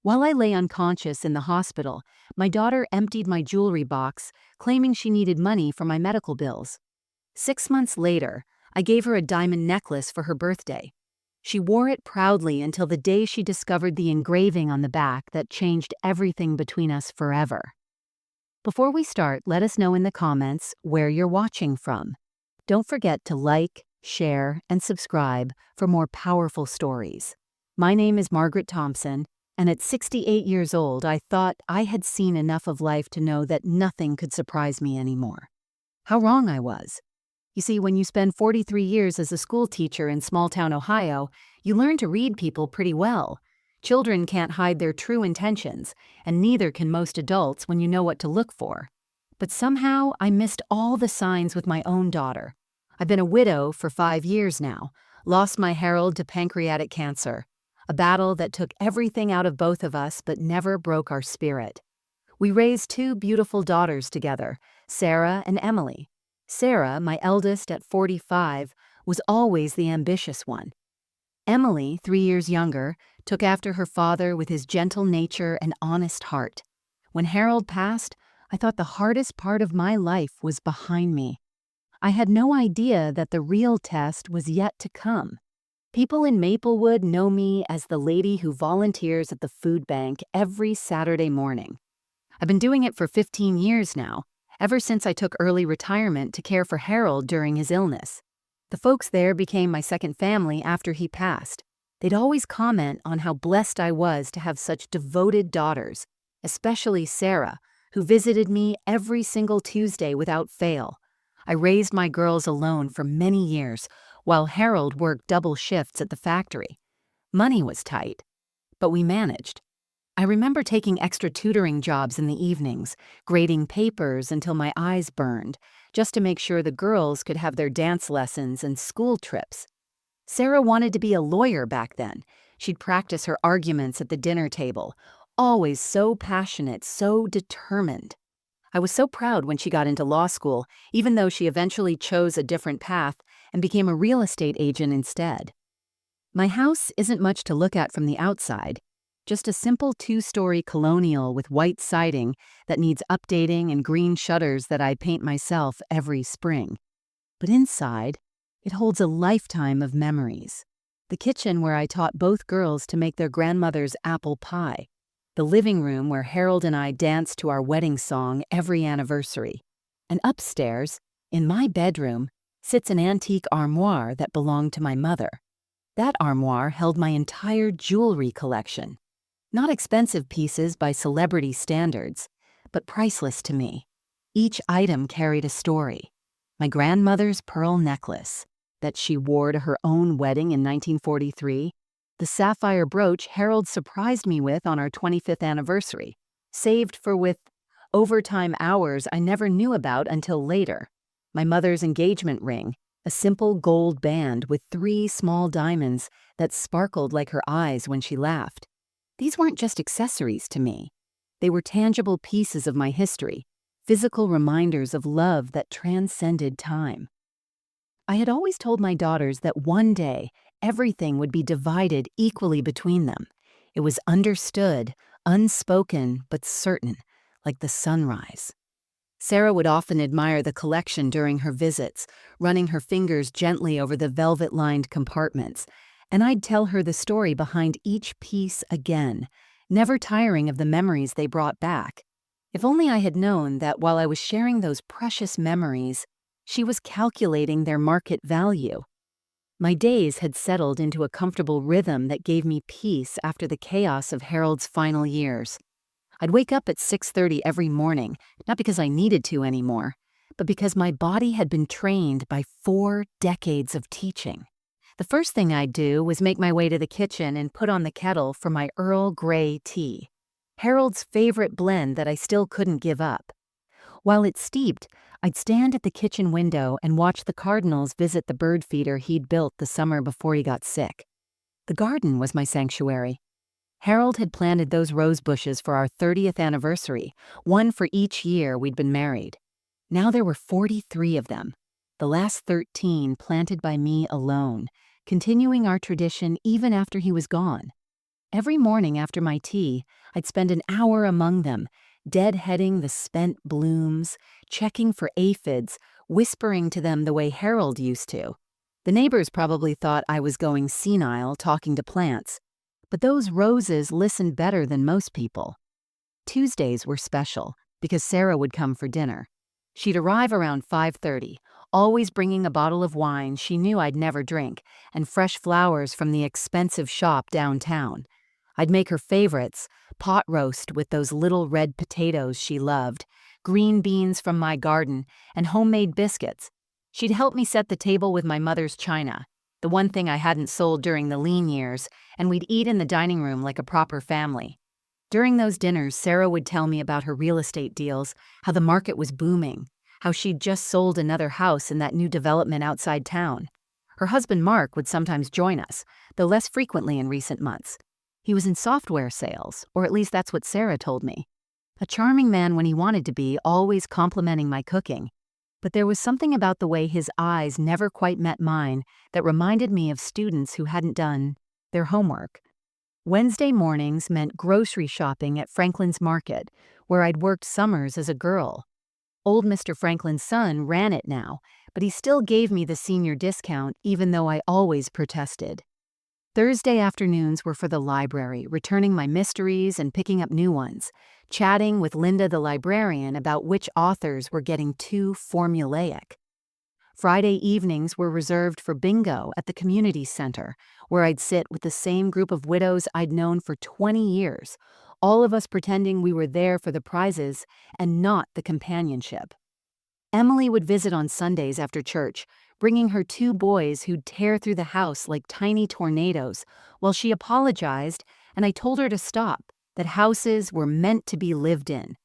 While I lay unconscious in the hospital, my daughter emptied my jewelry box, claiming she needed money for my medical bills. 6 months later, I gave her a diamond necklace for her birthday. She wore it proudly until the day she discovered the engraving on the back that changed everything between us forever. Before we start, let us know in the comments where you're watching from. Don't forget to like, share, and subscribe for more powerful stories. My name is Margaret Thompson, and at 68 years old, I thought I had seen enough of life to know that nothing could surprise me anymore. How wrong I was. You see, when you spend 43 years as a school teacher in small-town Ohio, you learn to read people pretty well. Children can't hide their true intentions, and neither can most adults when you know what to look for. But somehow, I missed all the signs with my own daughter. I've been a widow for 5 years now, lost my Harold to pancreatic cancer, a battle that took everything out of both of us but never broke our spirit. We raised 2 beautiful daughters together, Sarah and Emily. Sarah, my eldest at 45, was always the ambitious one. Emily, 3 years younger, took after her father with his gentle nature and honest heart. When Harold passed, I thought the hardest part of my life was behind me. I had no idea that the real test was yet to come. People in Maplewood know me as the lady who volunteers at the food bank every Saturday morning. I've been doing it for 15 years now, ever since I took early retirement to care for Harold during his illness. The folks there became my second family after he passed. They'd always comment on how blessed I was to have such devoted daughters, especially Sarah, who visited me every single Tuesday without fail. I raised my girls alone for many years, while Harold worked double shifts at the factory. Money was tight, but we managed. I remember taking extra tutoring jobs in the evenings, grading papers until my eyes burned, just to make sure the girls could have their dance lessons and school trips. Sarah wanted to be a lawyer back then. She'd practice her arguments at the dinner table, always so passionate, so determined. I was so proud when she got into law school, even though she eventually chose a different path and became a real estate agent instead. My house isn't much to look at from the outside, just a simple 2-story colonial with white siding that needs updating and green shutters that I paint myself every spring. But inside, it holds a lifetime of memories. The kitchen where I taught both girls to make their grandmother's apple pie. The living room where Harold and I danced to our wedding song every anniversary. And upstairs, in my bedroom, sits an antique armoire that belonged to my mother. That armoire held my entire jewelry collection. Not expensive pieces by celebrity standards, but priceless to me. Each item carried a story. My grandmother's pearl necklace that she wore to her own wedding in 1943, the sapphire brooch Harold surprised me with on our 25th anniversary, saved for with overtime hours I never knew about until later. My mother's engagement ring, a simple gold band with 3 small diamonds that sparkled like her eyes when she laughed. These weren't just accessories to me. They were tangible pieces of my history, physical reminders of love that transcended time. I had always told my daughters that one day, everything would be divided equally between them. It was understood, unspoken, but certain, like the sunrise. Sarah would often admire the collection during her visits, running her fingers gently over the velvet-lined compartments, and I'd tell her the story behind each piece again, never tiring of the memories they brought back. If only I had known that while I was sharing those precious memories, she was calculating their market value. My days had settled into a comfortable rhythm that gave me peace after the chaos of Harold's final years. I'd wake up at 6:30 every morning, not because I needed to anymore, but because my body had been trained by 4 decades of teaching. The first thing I'd do was make my way to the kitchen and put on the kettle for my Earl Grey tea, Harold's favorite blend that I still couldn't give up. While it steeped, I'd stand at the kitchen window and watch the cardinals visit the bird feeder he'd built the summer before he got sick. The garden was my sanctuary. Harold had planted those rose bushes for our 30th anniversary, one for each year we'd been married. Now there were 43 of them, the last 13 planted by me alone, continuing our tradition even after he was gone. Every morning after my tea, I'd spend an hour among them, deadheading the spent blooms, checking for aphids, whispering to them the way Harold used to. The neighbors probably thought I was going senile talking to plants, but those roses listened better than most people. Tuesdays were special because Sarah would come for dinner. She'd arrive around 5:30, always bringing a bottle of wine she knew I'd never drink and fresh flowers from the expensive shop downtown. I'd make her favorites, pot roast with those little red potatoes she loved, green beans from my garden, and homemade biscuits. She'd help me set the table with my mother's china, the one thing I hadn't sold during the lean years, and we'd eat in the dining room like a proper family. During those dinners, Sarah would tell me about her real estate deals, how the market was booming, how she'd just sold another house in that new development outside town. Her husband Mark would sometimes join us, though less frequently in recent months. He was in software sales, or at least that's what Sarah told me. A charming man when he wanted to be, always complimenting my cooking. But there was something about the way his eyes never quite met mine that reminded me of students who hadn't done their homework. Wednesday mornings meant grocery shopping at Franklin's Market, where I'd worked summers as a girl. Old Mr. Franklin's son ran it now, but he still gave me the senior discount even though I always protested. Thursday afternoons were for the library, returning my mysteries and picking up new ones, chatting with Linda the librarian about which authors were getting too formulaic. Friday evenings were reserved for bingo at the community center, where I'd sit with the same group of widows I'd known for 20 years, all of us pretending we were there for the prizes and not the companionship. Emily would visit on Sundays after church, bringing her 2 boys who'd tear through the house like tiny tornadoes, while she apologized and I told her to stop, that houses were meant to be lived in.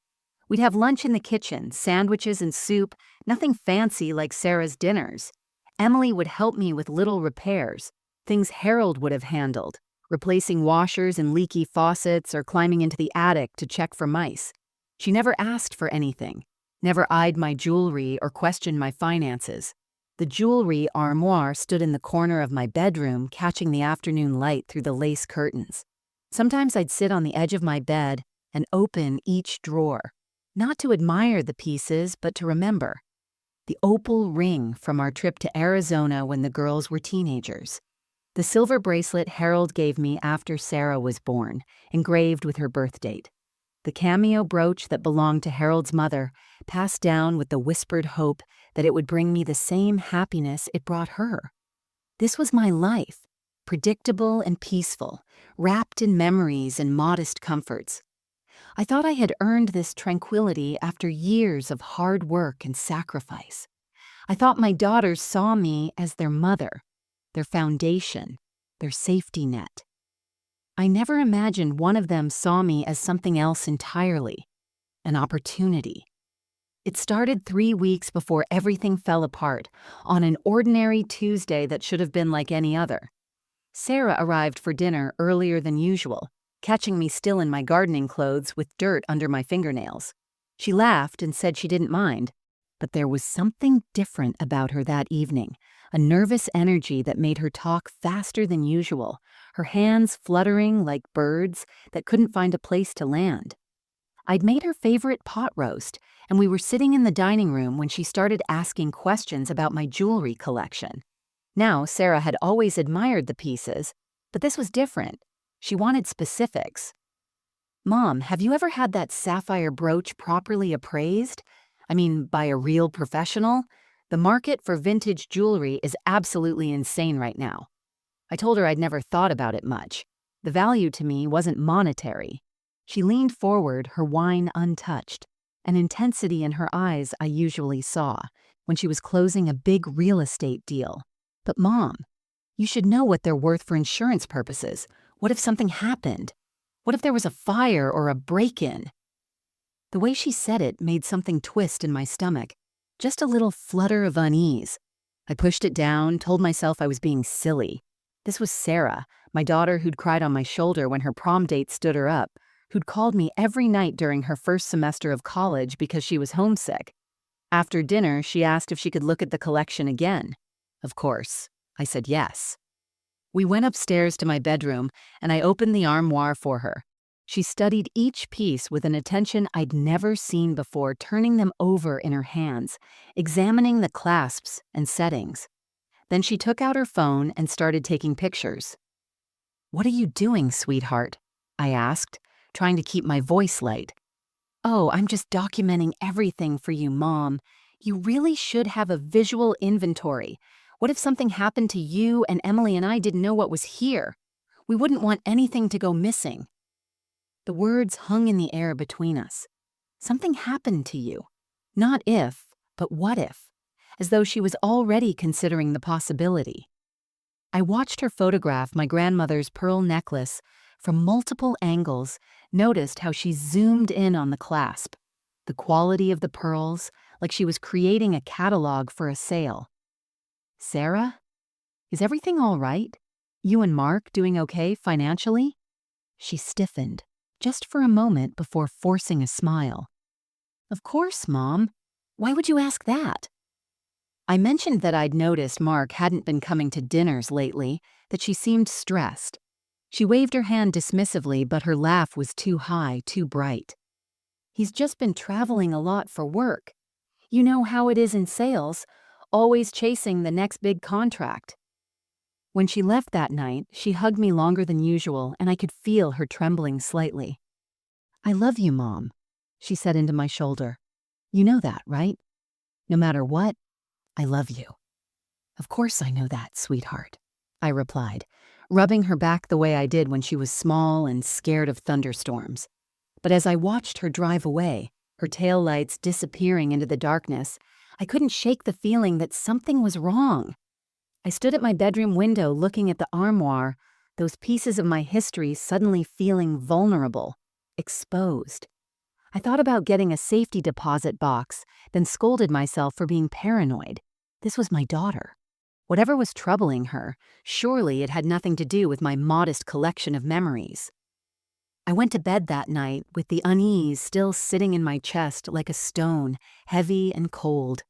We'd have lunch in the kitchen, sandwiches and soup, nothing fancy like Sarah's dinners. Emily would help me with little repairs, things Harold would have handled, replacing washers and leaky faucets or climbing into the attic to check for mice. She never asked for anything, never eyed my jewelry or questioned my finances. The jewelry armoire stood in the corner of my bedroom, catching the afternoon light through the lace curtains. Sometimes I'd sit on the edge of my bed and open each drawer, not to admire the pieces, but to remember. The opal ring from our trip to Arizona when the girls were teenagers. The silver bracelet Harold gave me after Sarah was born, engraved with her birth date. The cameo brooch that belonged to Harold's mother, passed down with the whispered hope that it would bring me the same happiness it brought her. This was my life, predictable and peaceful, wrapped in memories and modest comforts. I thought I had earned this tranquility after years of hard work and sacrifice. I thought my daughters saw me as their mother, their foundation, their safety net. I never imagined one of them saw me as something else entirely, an opportunity. It started 3 weeks before everything fell apart, on an ordinary Tuesday that should have been like any other. Sarah arrived for dinner earlier than usual, catching me still in my gardening clothes with dirt under my fingernails. She laughed and said she didn't mind, but there was something different about her that evening, a nervous energy that made her talk faster than usual, her hands fluttering like birds that couldn't find a place to land. I'd made her favorite pot roast, and we were sitting in the dining room when she started asking questions about my jewelry collection. Now, Sarah had always admired the pieces, but this was different. She wanted specifics. "Mom, have you ever had that sapphire brooch properly appraised? I mean, by a real professional? The market for vintage jewelry is absolutely insane right now." I told her I'd never thought about it much. The value to me wasn't monetary. She leaned forward, her wine untouched, an intensity in her eyes I usually saw when she was closing a big real estate deal. "But Mom, you should know what they're worth for insurance purposes. What if something happened? What if there was a fire or a break-in?" The way she said it made something twist in my stomach, just a little flutter of unease. I pushed it down, told myself I was being silly. This was Sarah, my daughter who'd cried on my shoulder when her prom date stood her up, who'd called me every night during her first semester of college because she was homesick. After dinner, she asked if she could look at the collection again. Of course, I said yes. We went upstairs to my bedroom, and I opened the armoire for her. She studied each piece with an attention I'd never seen before, turning them over in her hands, examining the clasps and settings. Then she took out her phone and started taking pictures. "What are you doing, sweetheart?" I asked, trying to keep my voice light. "Oh, I'm just documenting everything for you, Mom. You really should have a visual inventory. What if something happened to you and Emily and I didn't know what was here? We wouldn't want anything to go missing." The words hung in the air between us. Something happened to you. Not if, but what if, as though she was already considering the possibility. I watched her photograph my grandmother's pearl necklace from multiple angles, noticed how she zoomed in on the clasp, the quality of the pearls, like she was creating a catalog for a sale. "Sarah, is everything all right? You and Mark doing okay financially?" She stiffened, just for a moment before forcing a smile. "Of course, Mom. Why would you ask that?" I mentioned that I'd noticed Mark hadn't been coming to dinners lately, that she seemed stressed. She waved her hand dismissively, but her laugh was too high, too bright. "He's just been traveling a lot for work. You know how it is in sales, always chasing the next big contract." When she left that night, she hugged me longer than usual, and I could feel her trembling slightly. "I love you, Mom," she said into my shoulder. "You know that, right? No matter what, I love you." "Of course I know that, sweetheart," I replied, rubbing her back the way I did when she was small and scared of thunderstorms. But as I watched her drive away, her taillights disappearing into the darkness, I couldn't shake the feeling that something was wrong. I stood at my bedroom window looking at the armoire, those pieces of my history suddenly feeling vulnerable, exposed. I thought about getting a safety deposit box, then scolded myself for being paranoid. This was my daughter. Whatever was troubling her, surely it had nothing to do with my modest collection of memories. I went to bed that night with the unease still sitting in my chest like a stone, heavy and cold.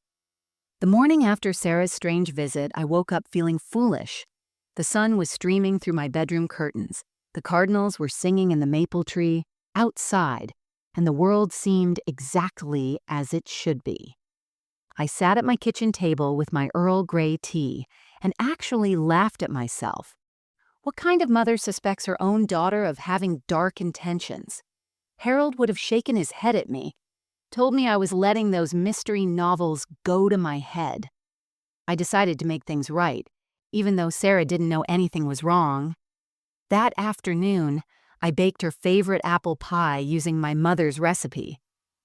The morning after Sarah's strange visit, I woke up feeling foolish. The sun was streaming through my bedroom curtains. The cardinals were singing in the maple tree, outside, and the world seemed exactly as it should be. I sat at my kitchen table with my Earl Grey tea and actually laughed at myself. What kind of mother suspects her own daughter of having dark intentions? Harold would have shaken his head at me, told me I was letting those mystery novels go to my head. I decided to make things right, even though Sarah didn't know anything was wrong. That afternoon, I baked her favorite apple pie using my mother's recipe,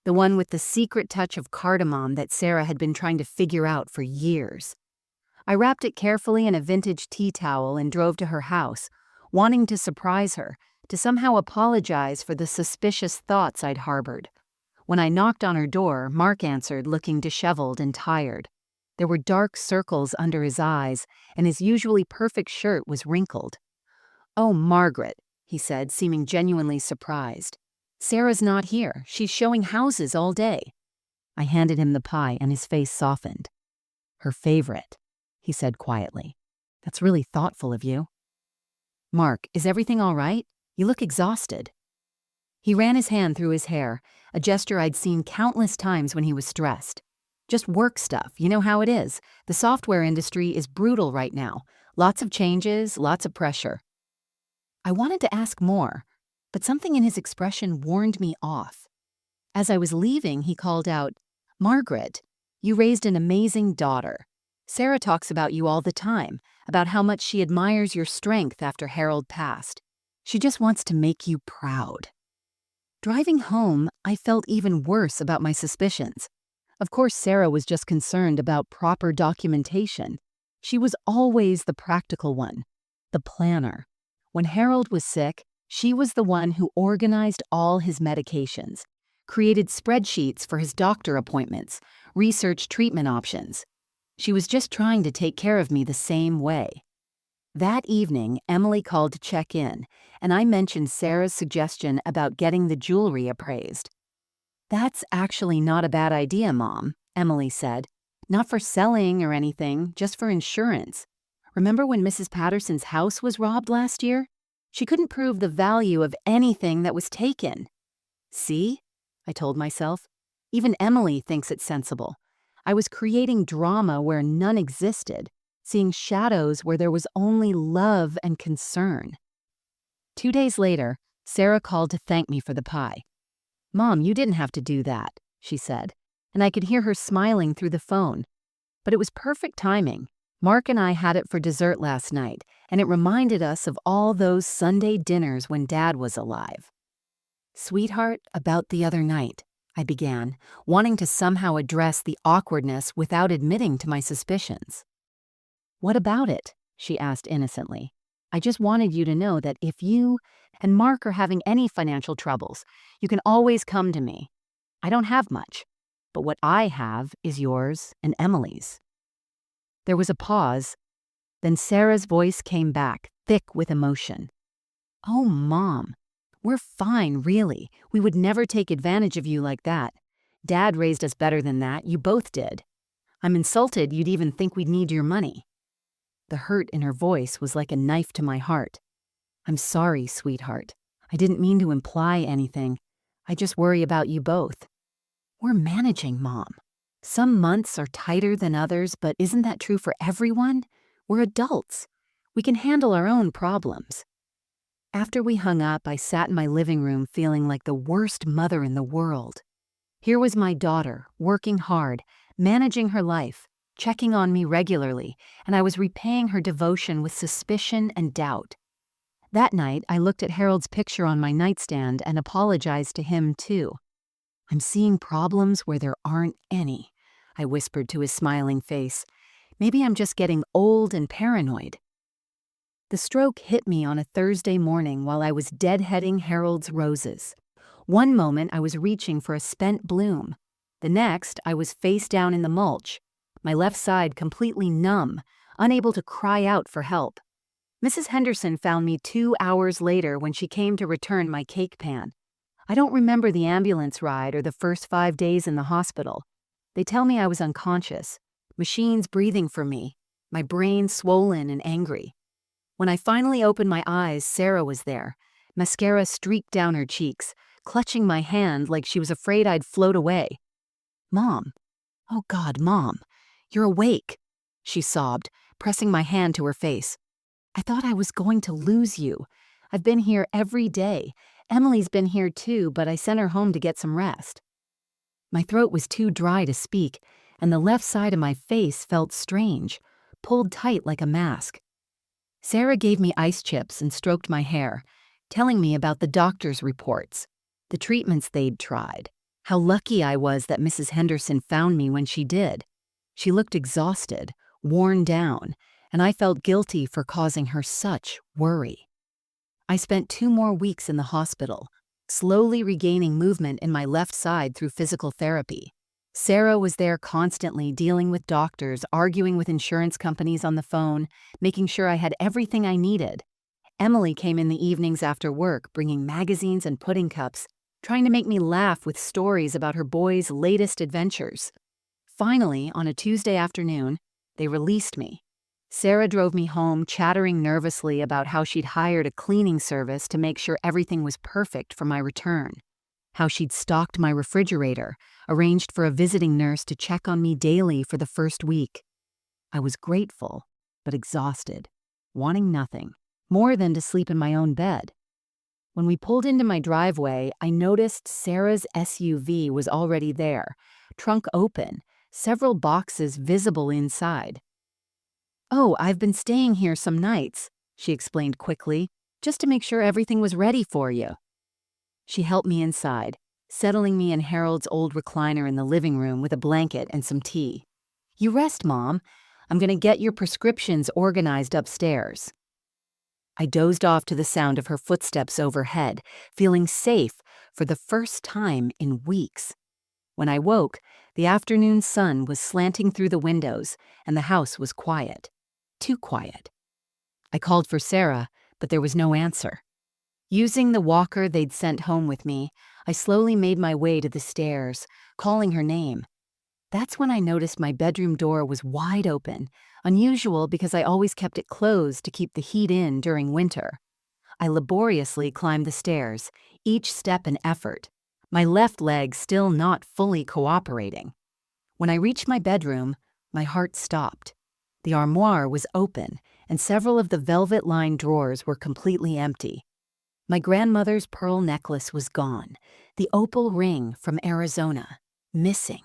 the one with the secret touch of cardamom that Sarah had been trying to figure out for years. I wrapped it carefully in a vintage tea towel and drove to her house, wanting to surprise her, to somehow apologize for the suspicious thoughts I'd harbored. When I knocked on her door, Mark answered, looking disheveled and tired. There were dark circles under his eyes, and his usually perfect shirt was wrinkled. "Oh, Margaret," he said, seeming genuinely surprised. "Sarah's not here. She's showing houses all day." I handed him the pie, and his face softened. "Her favorite," he said quietly. "That's really thoughtful of you." "Mark, is everything all right? You look exhausted." He ran his hand through his hair, a gesture I'd seen countless times when he was stressed. "Just work stuff, you know how it is. The software industry is brutal right now. Lots of changes, lots of pressure." I wanted to ask more, but something in his expression warned me off. As I was leaving, he called out, "Margaret, you raised an amazing daughter. Sarah talks about you all the time, about how much she admires your strength after Harold passed. She just wants to make you proud." Driving home, I felt even worse about my suspicions. Of course, Sarah was just concerned about proper documentation. She was always the practical one, the planner. When Harold was sick, she was the one who organized all his medications, created spreadsheets for his doctor appointments, researched treatment options. She was just trying to take care of me the same way. That evening, Emily called to check in, and I mentioned Sarah's suggestion about getting the jewelry appraised. "That's actually not a bad idea, Mom," Emily said. "Not for selling or anything, just for insurance. Remember when Mrs. Patterson's house was robbed last year? She couldn't prove the value of anything that was taken. See? I told myself. Even Emily thinks it's sensible. I was creating drama where none existed, seeing shadows where there was only love and concern. 2 days later, Sarah called to thank me for the pie. "Mom, you didn't have to do that," she said, and I could hear her smiling through the phone. But it was perfect timing. Mark and I had it for dessert last night, and it reminded us of all those Sunday dinners when Dad was alive. "Sweetheart, about the other night," I began, wanting to somehow address the awkwardness without admitting to my suspicions. "What about it?" she asked innocently. "I just wanted you to know that if you and Mark are having any financial troubles, you can always come to me. I don't have much, but what I have is yours and Emily's." There was a pause. Then Sarah's voice came back, thick with emotion. "Oh, Mom, we're fine, really. We would never take advantage of you like that. Dad raised us better than that. You both did. I'm insulted you'd even think we'd need your money." The hurt in her voice was like a knife to my heart. "I'm sorry, sweetheart. I didn't mean to imply anything. I just worry about you both." "We're managing, Mom. Some months are tighter than others, but isn't that true for everyone? We're adults. We can handle our own problems." After we hung up, I sat in my living room feeling like the worst mother in the world. Here was my daughter, working hard, managing her life, checking on me regularly, and I was repaying her devotion with suspicion and doubt. That night, I looked at Harold's picture on my nightstand and apologized to him, too. "I'm seeing problems where there aren't any," I whispered to his smiling face. "Maybe I'm just getting old and paranoid." The stroke hit me on a Thursday morning while I was deadheading Harold's roses. One moment I was reaching for a spent bloom. The next, I was face down in the mulch, my left side completely numb, unable to cry out for help. Mrs. Henderson found me 2 hours later when she came to return my cake pan. I don't remember the ambulance ride or the first 5 days in the hospital. They tell me I was unconscious, machines breathing for me, my brain swollen and angry. When I finally opened my eyes, Sarah was there, mascara streaked down her cheeks, clutching my hand like she was afraid I'd float away. "Mom. Oh God, Mom. You're awake," she sobbed, pressing my hand to her face. "I thought I was going to lose you. I've been here every day. Emily's been here too, but I sent her home to get some rest." My throat was too dry to speak, and the left side of my face felt strange, pulled tight like a mask. Sarah gave me ice chips and stroked my hair, telling me about the doctor's reports, the treatments they'd tried, how lucky I was that Mrs. Henderson found me when she did. She looked exhausted, worn down, and I felt guilty for causing her such worry. I spent 2 more weeks in the hospital, slowly regaining movement in my left side through physical therapy. Sarah was there constantly dealing with doctors, arguing with insurance companies on the phone, making sure I had everything I needed. Emily came in the evenings after work, bringing magazines and pudding cups, trying to make me laugh with stories about her boys' latest adventures. Finally, on a Tuesday afternoon, they released me. Sarah drove me home, chattering nervously about how she'd hired a cleaning service to make sure everything was perfect for my return, how she'd stocked my refrigerator, arranged for a visiting nurse to check on me daily for the first week. I was grateful, but exhausted, wanting nothing more than to sleep in my own bed. When we pulled into my driveway, I noticed Sarah's SUV was already there, trunk open, several boxes visible inside. "Oh, I've been staying here some nights," she explained quickly, "just to make sure everything was ready for you." She helped me inside, settling me in Harold's old recliner in the living room with a blanket and some tea. "You rest, Mom. I'm going to get your prescriptions organized upstairs." I dozed off to the sound of her footsteps overhead, feeling safe for the first time in weeks. When I woke, the afternoon sun was slanting through the windows, and the house was quiet. Too quiet. I called for Sarah, but there was no answer. Using the walker they'd sent home with me, I slowly made my way to the stairs, calling her name. That's when I noticed my bedroom door was wide open, unusual because I always kept it closed to keep the heat in during winter. I laboriously climbed the stairs, each step an effort, my left leg still not fully cooperating. When I reached my bedroom, my heart stopped. The armoire was open, and several of the velvet-lined drawers were completely empty. My grandmother's pearl necklace was gone, the opal ring from Arizona, missing.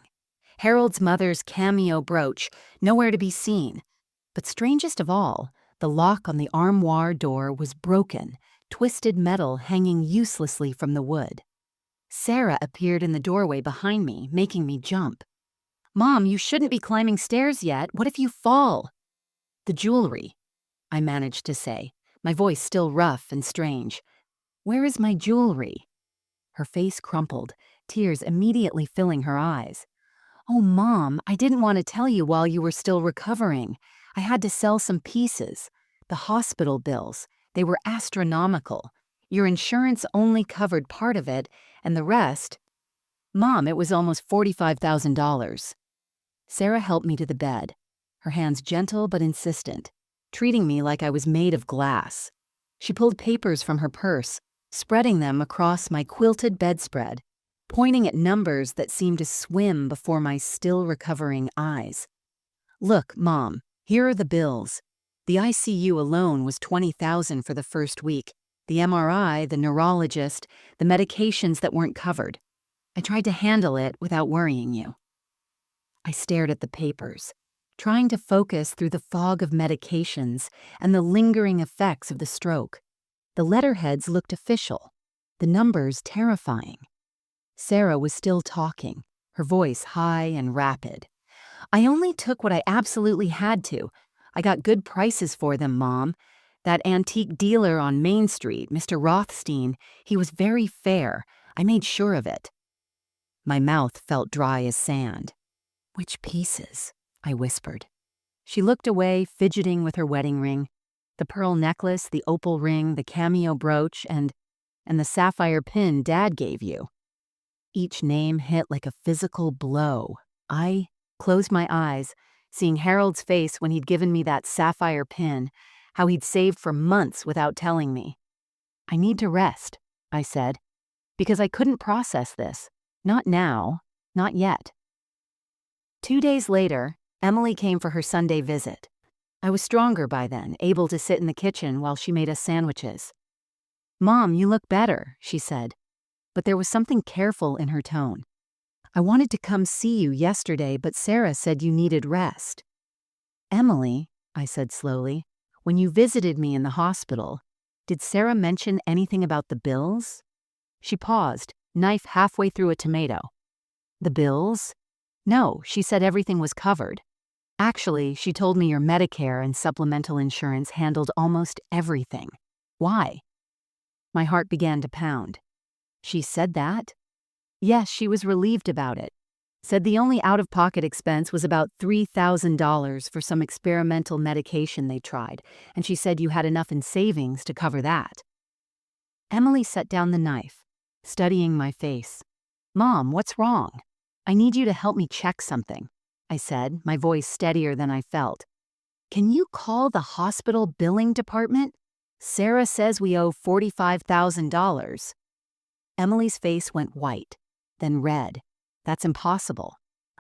Harold's mother's cameo brooch, nowhere to be seen. But strangest of all, the lock on the armoire door was broken, twisted metal hanging uselessly from the wood. Sarah appeared in the doorway behind me, making me jump. "Mom, you shouldn't be climbing stairs yet. What if you fall?" "The jewelry," I managed to say, my voice still rough and strange. "Where is my jewelry?" Her face crumpled, tears immediately filling her eyes. "Oh, Mom, I didn't want to tell you while you were still recovering. I had to sell some pieces. The hospital bills, they were astronomical. Your insurance only covered part of it, and the rest—" "Mom, it was almost $45,000. Sarah helped me to the bed, her hands gentle but insistent, treating me like I was made of glass. She pulled papers from her purse, spreading them across my quilted bedspread, pointing at numbers that seemed to swim before my still recovering eyes. "Look, Mom, here are the bills. The ICU alone was $20,000 for the first week. The MRI, the neurologist, the medications that weren't covered. I tried to handle it without worrying you." I stared at the papers, trying to focus through the fog of medications and the lingering effects of the stroke. The letterheads looked official, the numbers terrifying. Sarah was still talking, her voice high and rapid. "I only took what I absolutely had to. I got good prices for them, Mom. That antique dealer on Main Street, Mr. Rothstein, he was very fair. I made sure of it." My mouth felt dry as sand. "Which pieces?" I whispered. She looked away, fidgeting with her wedding ring. "The pearl necklace, the opal ring, the cameo brooch, and the sapphire pin Dad gave you." Each name hit like a physical blow. I closed my eyes, seeing Harold's face when he'd given me that sapphire pin, how he'd saved for months without telling me. "I need to rest," I said, "because I couldn't process this. Not now, not yet." 2 days later, Emily came for her Sunday visit. I was stronger by then, able to sit in the kitchen while she made us sandwiches. "Mom, you look better," she said, but there was something careful in her tone. "I wanted to come see you yesterday, but Sarah said you needed rest." "Emily," I said slowly, "when you visited me in the hospital, did Sarah mention anything about the bills?" She paused, knife halfway through a tomato. "The bills? No, she said everything was covered. Actually, she told me your Medicare and supplemental insurance handled almost everything. Why?" My heart began to pound. She said that? Yes, she was relieved about it. Said the only out-of-pocket expense was about $3,000 for some experimental medication they tried, and she said you had enough in savings to cover that. Emily set down the knife, studying my face. "Mom, what's wrong? I need you to help me check something," I said, my voice steadier than I felt. "Can you call the hospital billing department? Sarah says we owe $45,000. Emily's face went white, then red. "That's impossible.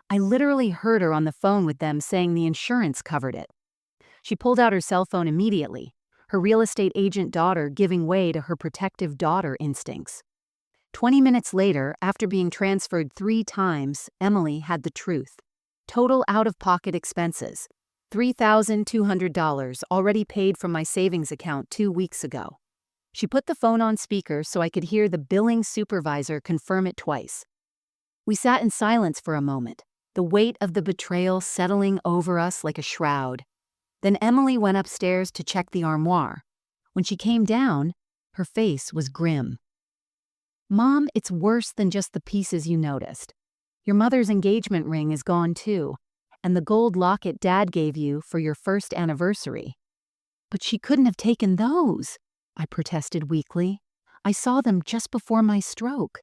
I literally heard her on the phone with them saying the insurance covered it." She pulled out her cell phone immediately, her real estate agent daughter giving way to her protective daughter instincts. 20 minutes later, after being transferred 3 times, Emily had the truth. Total out-of-pocket expenses, $3,200 already paid from my savings account 2 weeks ago. She put the phone on speaker so I could hear the billing supervisor confirm it twice. We sat in silence for a moment, the weight of the betrayal settling over us like a shroud. Then Emily went upstairs to check the armoire. When she came down, her face was grim. "Mom, it's worse than just the pieces you noticed. Your mother's engagement ring is gone too, and the gold locket Dad gave you for your first anniversary." "But she couldn't have taken those," I protested weakly. "I saw them just before my stroke."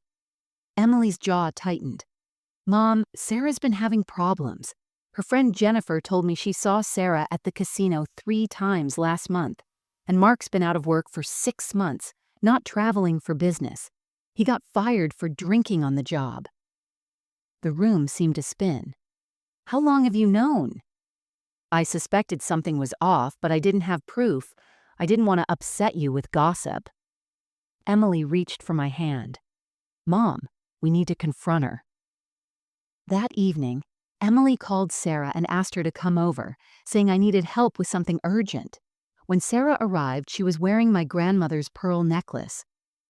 Emily's jaw tightened. Mom, Sarah's been having problems. Her friend Jennifer told me she saw Sarah at the casino 3 times last month. And Mark's been out of work for 6 months, not traveling for business. He got fired for drinking on the job. The room seemed to spin. How long have you known? I suspected something was off, but I didn't have proof. I didn't want to upset you with gossip. Emily reached for my hand. Mom, we need to confront her. That evening, Emily called Sarah and asked her to come over, saying I needed help with something urgent. When Sarah arrived, she was wearing my grandmother's pearl necklace.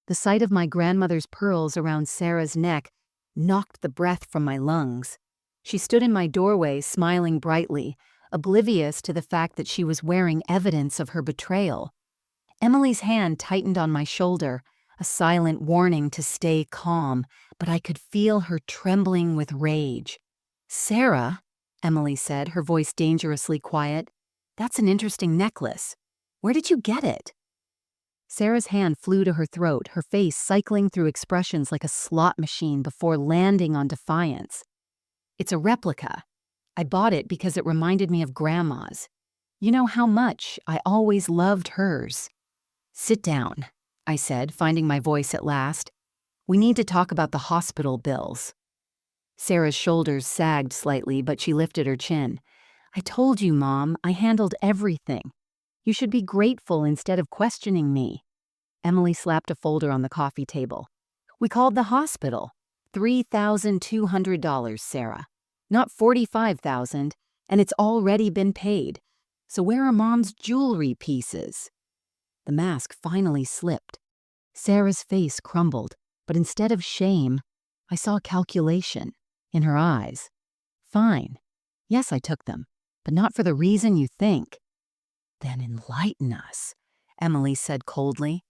The sight of my grandmother's pearls around Sarah's neck knocked the breath from my lungs. She stood in my doorway, smiling brightly, oblivious to the fact that she was wearing evidence of her betrayal. Emily's hand tightened on my shoulder, a silent warning to stay calm, but I could feel her trembling with rage. Sarah, Emily said, her voice dangerously quiet, that's an interesting necklace. Where did you get it? Sarah's hand flew to her throat, her face cycling through expressions like a slot machine before landing on defiance. It's a replica. I bought it because it reminded me of Grandma's. You know how much I always loved hers. Sit down, I said, finding my voice at last. We need to talk about the hospital bills. Sarah's shoulders sagged slightly, but she lifted her chin. I told you, Mom, I handled everything. You should be grateful instead of questioning me. Emily slapped a folder on the coffee table. We called the hospital. $3,200, Sarah. Not $45,000, and it's already been paid. So where are Mom's jewelry pieces? The mask finally slipped. Sarah's face crumbled, but instead of shame, I saw calculation in her eyes. Fine. Yes, I took them, but not for the reason you think. Then enlighten us, Emily said coldly.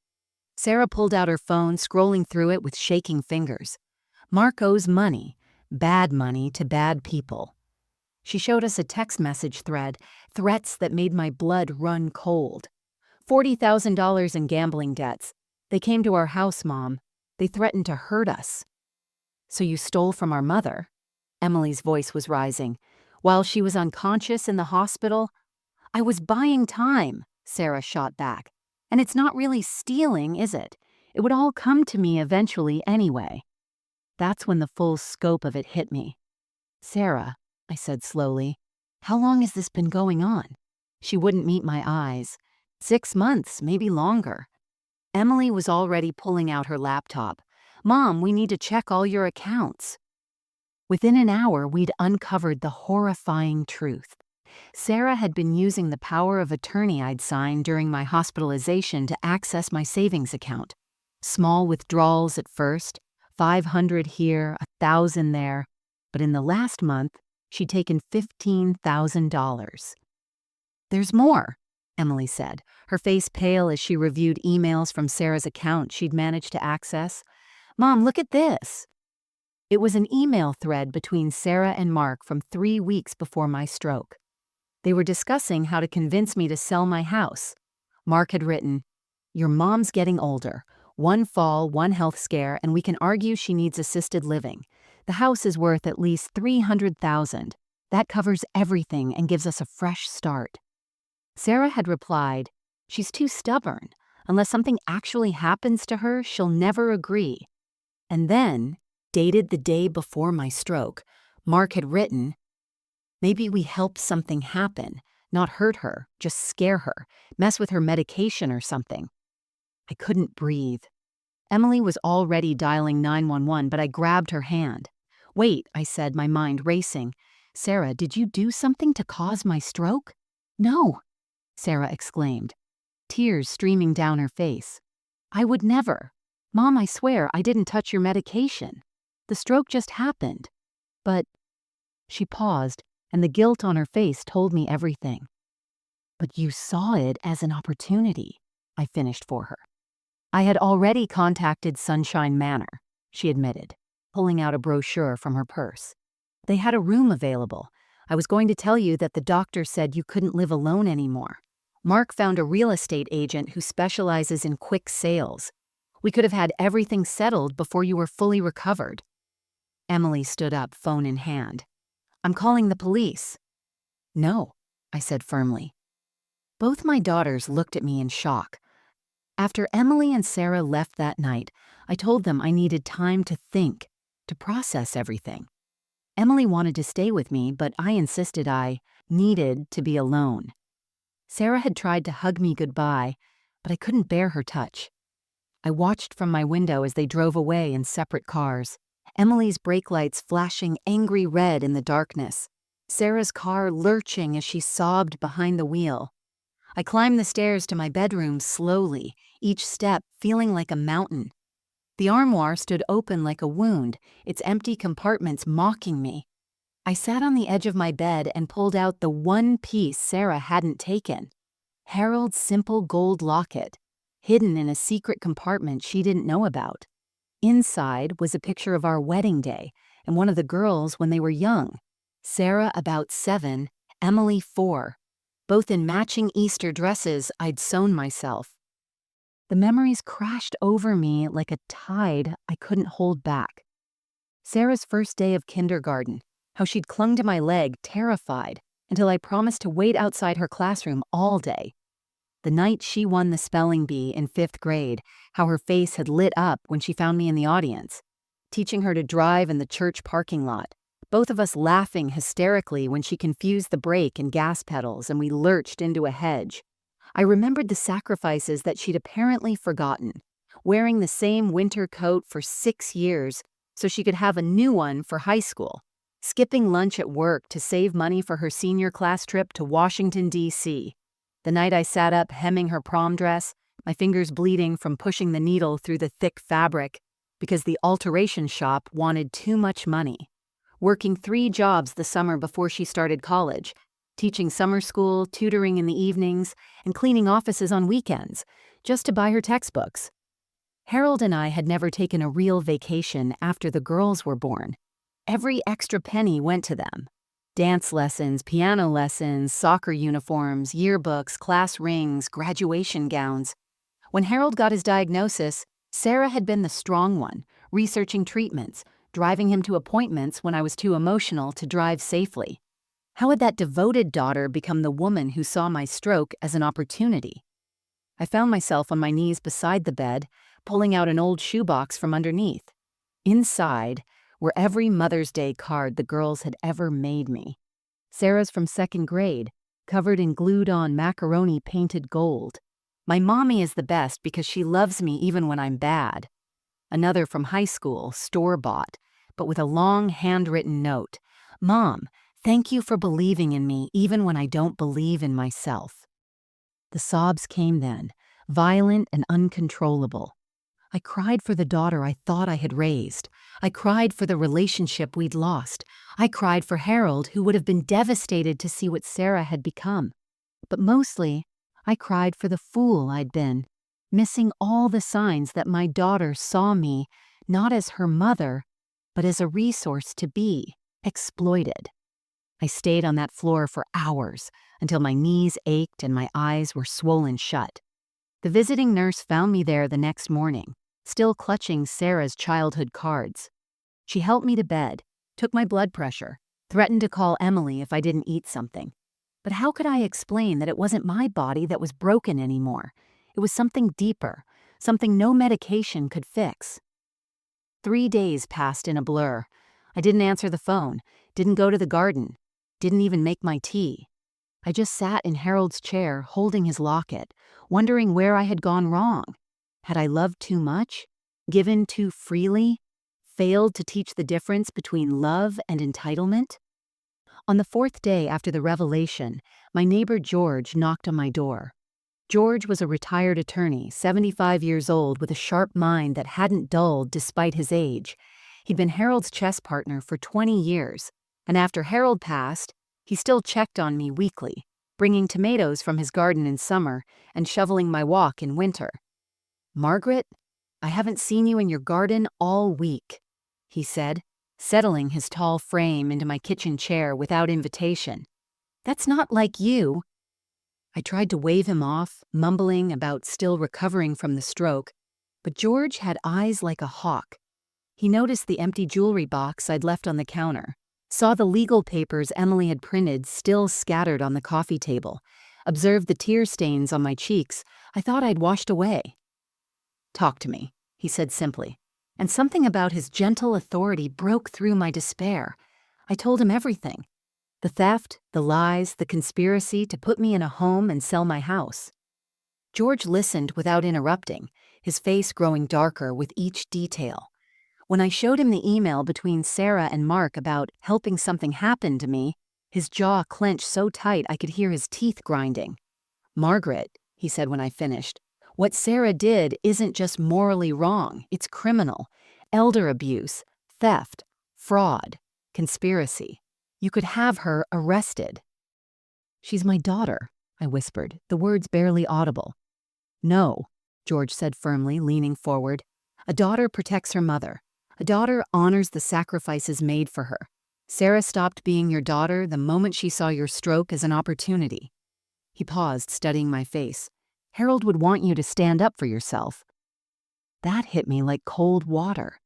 Sarah pulled out her phone, scrolling through it with shaking fingers. Mark owes money, bad money to bad people. She showed us a text message thread, threats that made my blood run cold. $40,000 in gambling debts. They came to our house, Mom. They threatened to hurt us. So you stole from our mother? Emily's voice was rising. While she was unconscious in the hospital? I was buying time, Sarah shot back. And it's not really stealing, is it? It would all come to me eventually anyway. That's when the full scope of it hit me. Sarah, I said slowly, how long has this been going on? She wouldn't meet my eyes. 6 months, maybe longer. Emily was already pulling out her laptop. Mom, we need to check all your accounts. Within an hour, we'd uncovered the horrifying truth. Sarah had been using the power of attorney I'd signed during my hospitalization to access my savings account. Small withdrawals at first, 500 here, 1,000 there, but in the last month, she'd taken $15,000. There's more, Emily said, her face pale as she reviewed emails from Sarah's account she'd managed to access. Mom, look at this. It was an email thread between Sarah and Mark from 3 weeks before my stroke. They were discussing how to convince me to sell my house. Mark had written, your mom's getting older. One fall, one health scare, and we can argue she needs assisted living. The house is worth at least $300,000. That covers everything and gives us a fresh start. Sarah had replied, she's too stubborn. Unless something actually happens to her, she'll never agree. And then, dated the day before my stroke, Mark had written, maybe we help something happen, not hurt her, just scare her, mess with her medication or something. I couldn't breathe. Emily was already dialing 911, but I grabbed her hand. Wait, I said, my mind racing. Sarah, did you do something to cause my stroke? No, Sarah exclaimed, tears streaming down her face. I would never. Mom, I swear I didn't touch your medication. The stroke just happened. But she paused, and the guilt on her face told me everything. But you saw it as an opportunity, I finished for her. I had already contacted Sunshine Manor, she admitted, pulling out a brochure from her purse. They had a room available. I was going to tell you that the doctor said you couldn't live alone anymore. Mark found a real estate agent who specializes in quick sales. We could have had everything settled before you were fully recovered. Emily stood up, phone in hand. "I'm calling the police." "No," I said firmly. Both my daughters looked at me in shock. After Emily and Sarah left that night, I told them I needed time to think, to process everything. Emily wanted to stay with me, but I insisted I needed to be alone. Sarah had tried to hug me goodbye, but I couldn't bear her touch. I watched from my window as they drove away in separate cars, Emily's brake lights flashing angry red in the darkness, Sarah's car lurching as she sobbed behind the wheel. I climbed the stairs to my bedroom slowly, each step feeling like a mountain. The armoire stood open like a wound, its empty compartments mocking me. I sat on the edge of my bed and pulled out the one piece Sarah hadn't taken. Harold's simple gold locket, hidden in a secret compartment she didn't know about. Inside was a picture of our wedding day and one of the girls when they were young. Sarah about 7, Emily 4, both in matching Easter dresses I'd sewn myself. The memories crashed over me like a tide I couldn't hold back. Sarah's first day of kindergarten, how she'd clung to my leg, terrified, until I promised to wait outside her classroom all day. The night she won the spelling bee in 5th grade, how her face had lit up when she found me in the audience. Teaching her to drive in the church parking lot, both of us laughing hysterically when she confused the brake and gas pedals and we lurched into a hedge. I remembered the sacrifices that she'd apparently forgotten, wearing the same winter coat for 6 years so she could have a new one for high school, skipping lunch at work to save money for her senior class trip to Washington, D.C. The night I sat up hemming her prom dress, my fingers bleeding from pushing the needle through the thick fabric because the alteration shop wanted too much money. Working 3 jobs the summer before she started college, teaching summer school, tutoring in the evenings, and cleaning offices on weekends, just to buy her textbooks. Harold and I had never taken a real vacation after the girls were born. Every extra penny went to them. Dance lessons, piano lessons, soccer uniforms, yearbooks, class rings, graduation gowns. When Harold got his diagnosis, Sarah had been the strong one, researching treatments, driving him to appointments when I was too emotional to drive safely. How had that devoted daughter become the woman who saw my stroke as an opportunity? I found myself on my knees beside the bed, pulling out an old shoebox from underneath. Inside were every Mother's Day card the girls had ever made me. Sarah's from 2nd grade, covered in glued-on macaroni painted gold. My mommy is the best because she loves me even when I'm bad. Another from high school, store-bought, but with a long handwritten note. Mom, thank you for believing in me even when I don't believe in myself. The sobs came then, violent and uncontrollable. I cried for the daughter I thought I had raised. I cried for the relationship we'd lost. I cried for Harold, who would have been devastated to see what Sarah had become. But mostly, I cried for the fool I'd been, missing all the signs that my daughter saw me not as her mother, but as a resource to be exploited. I stayed on that floor for hours until my knees ached and my eyes were swollen shut. The visiting nurse found me there the next morning, still clutching Sarah's childhood cards. She helped me to bed, took my blood pressure, threatened to call Emily if I didn't eat something. But how could I explain that it wasn't my body that was broken anymore? It was something deeper, something no medication could fix. 3 days passed in a blur. I didn't answer the phone, didn't go to the garden, didn't even make my tea. I just sat in Harold's chair holding his locket, wondering where I had gone wrong. Had I loved too much? Given too freely? Failed to teach the difference between love and entitlement? On the 4th day after the revelation, my neighbor George knocked on my door. George was a retired attorney, 75 years old, with a sharp mind that hadn't dulled despite his age. He'd been Harold's chess partner for 20 years, and after Harold passed, he still checked on me weekly, bringing tomatoes from his garden in summer and shoveling my walk in winter. "Margaret, I haven't seen you in your garden all week," he said, settling his tall frame into my kitchen chair without invitation. "That's not like you." I tried to wave him off, mumbling about still recovering from the stroke, but George had eyes like a hawk. He noticed the empty jewelry box I'd left on the counter, saw the legal papers Emily had printed still scattered on the coffee table, observed the tear stains on my cheeks I thought I'd washed away. "Talk to me," he said simply, and something about his gentle authority broke through my despair. I told him everything. The theft, the lies, the conspiracy to put me in a home and sell my house. George listened without interrupting, his face growing darker with each detail. When I showed him the email between Sarah and Mark about helping something happen to me, his jaw clenched so tight I could hear his teeth grinding. "Margaret," he said when I finished, "what Sarah did isn't just morally wrong, it's criminal. Elder abuse, theft, fraud, conspiracy. You could have her arrested." "She's my daughter," I whispered, the words barely audible. "No," George said firmly, leaning forward. "A daughter protects her mother. A daughter honors the sacrifices made for her. Sarah stopped being your daughter the moment she saw your stroke as an opportunity." He paused, studying my face. "Harold would want you to stand up for yourself." That hit me like cold water.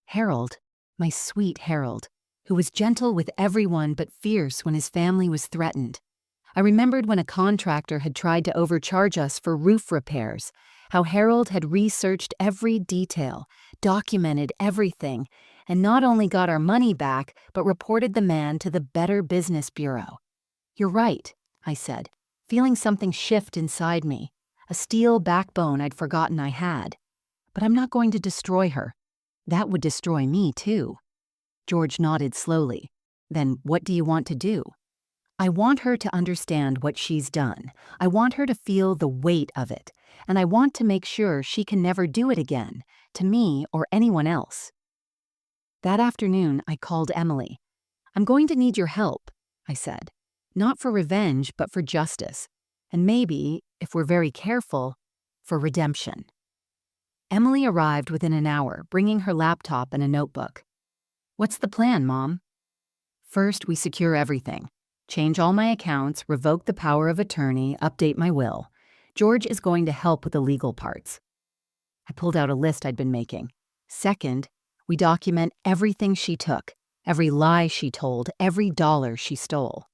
Harold, my sweet Harold, who was gentle with everyone but fierce when his family was threatened. I remembered when a contractor had tried to overcharge us for roof repairs, how Harold had researched every detail, documented everything, and not only got our money back, but reported the man to the Better Business Bureau. "You're right," I said, feeling something shift inside me, a steel backbone I'd forgotten I had. "But I'm not going to destroy her. That would destroy me, too." George nodded slowly. "Then what do you want to do?" "I want her to understand what she's done. I want her to feel the weight of it, and I want to make sure she can never do it again, to me or anyone else." That afternoon, I called Emily. "I'm going to need your help," I said. "Not for revenge, but for justice. And maybe, if we're very careful, for redemption." Emily arrived within an hour, bringing her laptop and a notebook. "What's the plan, Mom?" "First, we secure everything. Change all my accounts, revoke the power of attorney, update my will. George is going to help with the legal parts." I pulled out a list I'd been making. "Second, we document everything she took, every lie she told, every dollar she stole."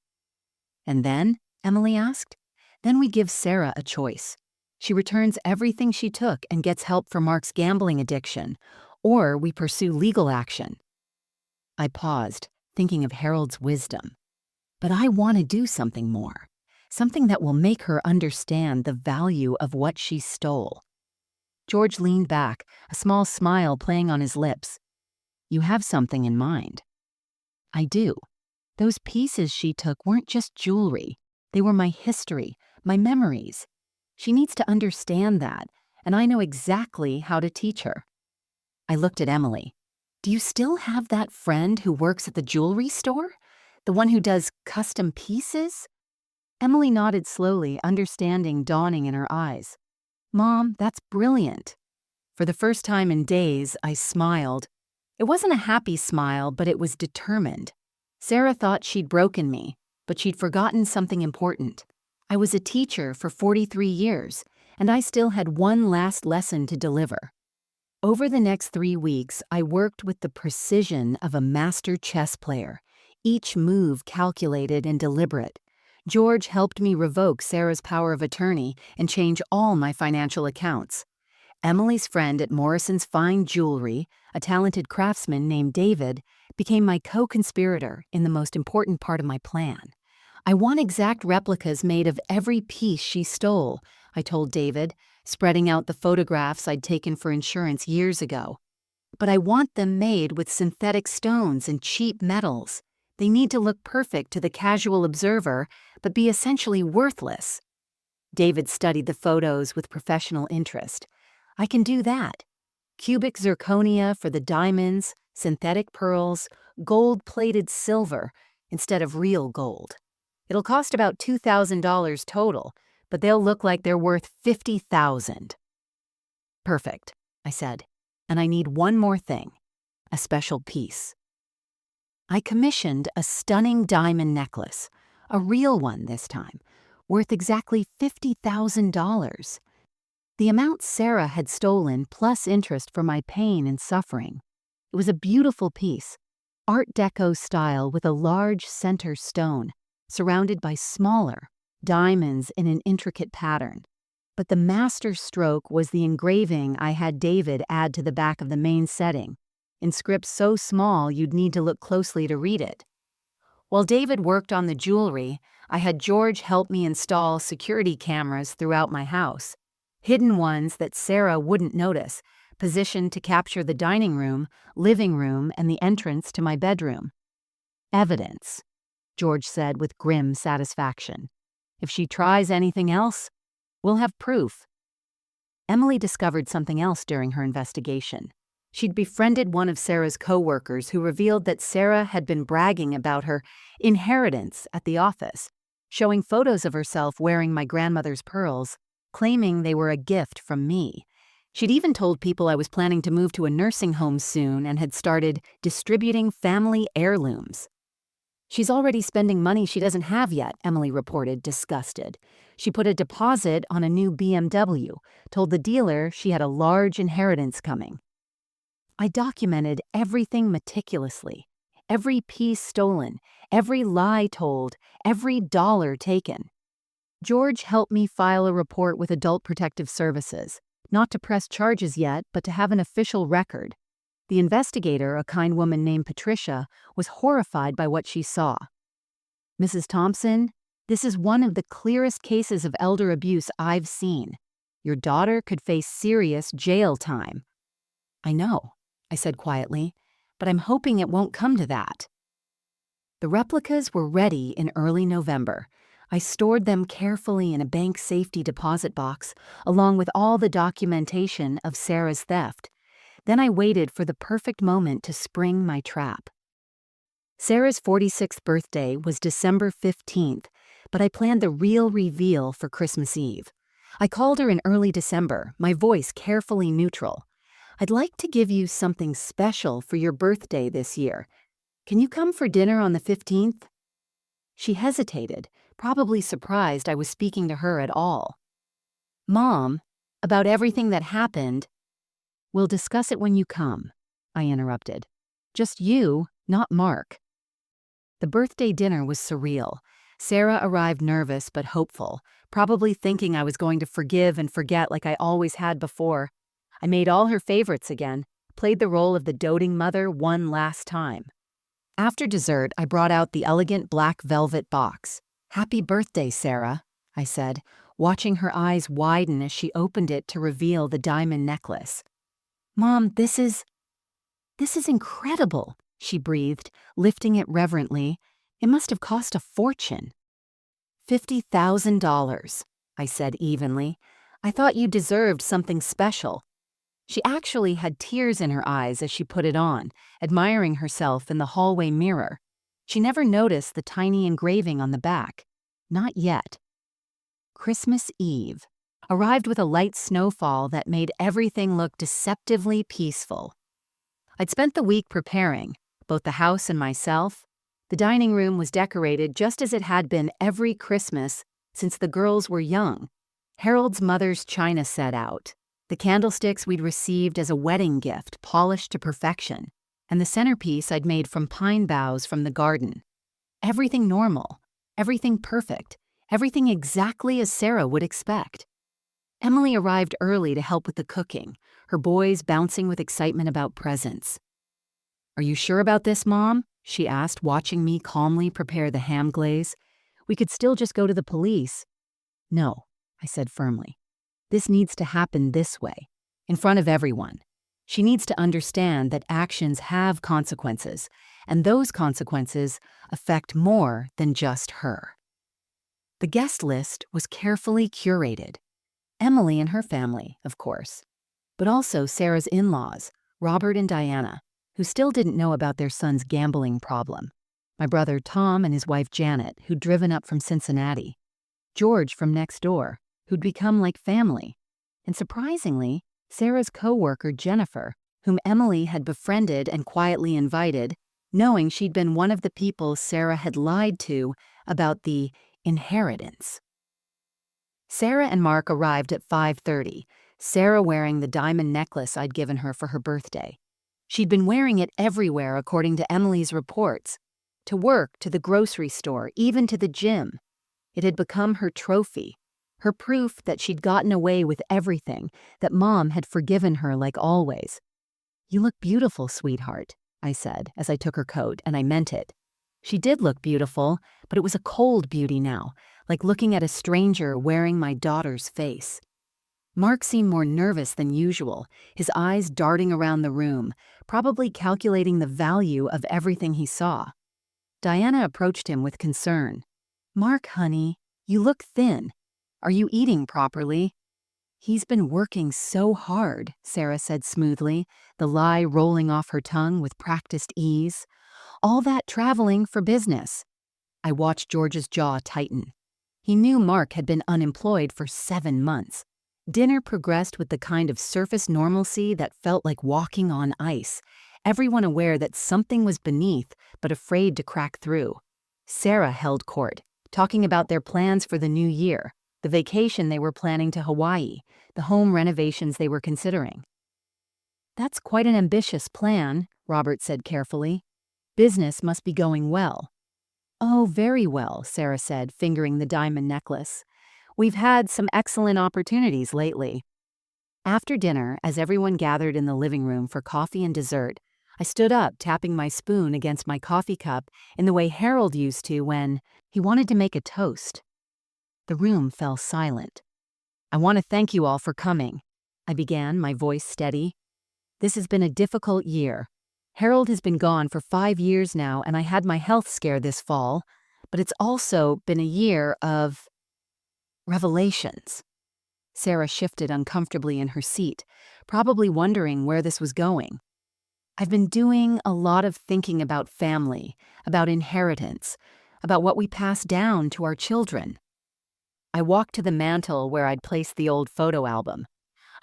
"And then?" Emily asked. "Then we give Sarah a choice. She returns everything she took and gets help for Mark's gambling addiction, or we pursue legal action." I paused, thinking of Harold's wisdom. But I want to do something more, something that will make her understand the value of what she stole. George leaned back, a small smile playing on his lips. "You have something in mind." "I do. Those pieces she took weren't just jewelry. They were my history, my memories. She needs to understand that, and I know exactly how to teach her." I looked at Emily. "Do you still have that friend who works at the jewelry store? The one who does custom pieces?" Emily nodded slowly, understanding dawning in her eyes. "Mom, that's brilliant." For the first time in days, I smiled. It wasn't a happy smile, but it was determined. Sarah thought she'd broken me, but she'd forgotten something important. I was a teacher for 43 years, and I still had one last lesson to deliver. Over the next 3 weeks, I worked with the precision of a master chess player, each move calculated and deliberate. George helped me revoke Sarah's power of attorney and change all my financial accounts. Emily's friend at Morrison's Fine Jewelry, a talented craftsman named David, became my co-conspirator in the most important part of my plan. "I want exact replicas made of every piece she stole," I told David, spreading out the photographs I'd taken for insurance years ago. "But I want them made with synthetic stones and cheap metals. They need to look perfect to the casual observer, but be essentially worthless." David studied the photos with professional interest. "I can do that. Cubic zirconia for the diamonds, synthetic pearls, gold-plated silver instead of real gold. It'll cost about $2,000 total, but they'll look like they're worth $50,000. "Perfect," I said. "And I need one more thing, a special piece." I commissioned a stunning diamond necklace, a real one this time, worth exactly $50,000. The amount Sarah had stolen plus interest for my pain and suffering. It was a beautiful piece, Art Deco style with a large center stone, surrounded by smaller diamonds in an intricate pattern. But the master stroke was the engraving I had David add to the back of the main setting, in script so small you'd need to look closely to read it. While David worked on the jewelry, I had George help me install security cameras throughout my house, hidden ones that Sarah wouldn't notice, positioned to capture the dining room, living room, and the entrance to my bedroom. Evidence, George said with grim satisfaction. If she tries anything else, we'll have proof. Emily discovered something else during her investigation. She'd befriended one of Sarah's co-workers who revealed that Sarah had been bragging about her inheritance at the office, showing photos of herself wearing my grandmother's pearls, claiming they were a gift from me. She'd even told people I was planning to move to a nursing home soon and had started distributing family heirlooms. She's already spending money she doesn't have yet, Emily reported, disgusted. She put a deposit on a new BMW, told the dealer she had a large inheritance coming. I documented everything meticulously, every piece stolen, every lie told, every dollar taken. George helped me file a report with Adult Protective Services, not to press charges yet, but to have an official record. The investigator, a kind woman named Patricia, was horrified by what she saw. Mrs. Thompson, this is one of the clearest cases of elder abuse I've seen. Your daughter could face serious jail time. I know, I said quietly, but I'm hoping it won't come to that. The replicas were ready in early November. I stored them carefully in a bank safety deposit box, along with all the documentation of Sarah's theft. Then I waited for the perfect moment to spring my trap. Sarah's 46th birthday was December 15th, but I planned the real reveal for Christmas Eve. I called her in early December, my voice carefully neutral. I'd like to give you something special for your birthday this year. Can you come for dinner on the 15th? She hesitated, probably surprised I was speaking to her at all. Mom, about everything that happened. We'll discuss it when you come, I interrupted. Just you, not Mark. The birthday dinner was surreal. Sarah arrived nervous but hopeful, probably thinking I was going to forgive and forget like I always had before. I made all her favorites again, played the role of the doting mother one last time. After dessert, I brought out the elegant black velvet box. Happy birthday, Sarah, I said, watching her eyes widen as she opened it to reveal the diamond necklace. Mom, this is incredible, she breathed, lifting it reverently. It must have cost a fortune. $50,000, I said evenly. I thought you deserved something special. She actually had tears in her eyes as she put it on, admiring herself in the hallway mirror. She never noticed the tiny engraving on the back. Not yet. Christmas Eve arrived with a light snowfall that made everything look deceptively peaceful. I'd spent the week preparing, both the house and myself. The dining room was decorated just as it had been every Christmas since the girls were young. Harold's mother's china set out, the candlesticks we'd received as a wedding gift polished to perfection, and the centerpiece I'd made from pine boughs from the garden. Everything normal, everything perfect, everything exactly as Sarah would expect. Emily arrived early to help with the cooking, her boys bouncing with excitement about presents. Are you sure about this, Mom? She asked, watching me calmly prepare the ham glaze. We could still just go to the police. No, I said firmly. This needs to happen this way, in front of everyone. She needs to understand that actions have consequences, and those consequences affect more than just her. The guest list was carefully curated. Emily and her family, of course, but also Sarah's in-laws, Robert and Diana, who still didn't know about their son's gambling problem, my brother Tom and his wife Janet, who'd driven up from Cincinnati, George from next door, who'd become like family, and surprisingly, Sarah's co-worker Jennifer, whom Emily had befriended and quietly invited, knowing she'd been one of the people Sarah had lied to about the inheritance. Sarah and Mark arrived at 5:30, Sarah wearing the diamond necklace I'd given her for her birthday. She'd been wearing it everywhere according to Emily's reports. To work, to the grocery store, even to the gym. It had become her trophy, her proof that she'd gotten away with everything, that Mom had forgiven her like always. "You look beautiful, sweetheart," I said as I took her coat, and I meant it. She did look beautiful, but it was a cold beauty now, like looking at a stranger wearing my daughter's face. Mark seemed more nervous than usual, his eyes darting around the room, probably calculating the value of everything he saw. Diana approached him with concern. "Mark, honey, you look thin. Are you eating properly?" "He's been working so hard," Sarah said smoothly, the lie rolling off her tongue with practiced ease. "All that traveling for business." I watched George's jaw tighten. He knew Mark had been unemployed for 7 months. Dinner progressed with the kind of surface normalcy that felt like walking on ice, everyone aware that something was beneath but afraid to crack through. Sarah held court, talking about their plans for the new year, the vacation they were planning to Hawaii, the home renovations they were considering. "That's quite an ambitious plan," Robert said carefully. "Business must be going well." "Oh, very well," Sarah said, fingering the diamond necklace. "We've had some excellent opportunities lately." After dinner, as everyone gathered in the living room for coffee and dessert, I stood up, tapping my spoon against my coffee cup in the way Harold used to when he wanted to make a toast. The room fell silent. "I want to thank you all for coming," I began, my voice steady. "This has been a difficult year. Harold has been gone for 5 years now, and I had my health scare this fall, but it's also been a year of revelations." Sarah shifted uncomfortably in her seat, probably wondering where this was going. "I've been doing a lot of thinking about family, about inheritance, about what we pass down to our children." I walked to the mantel where I'd placed the old photo album.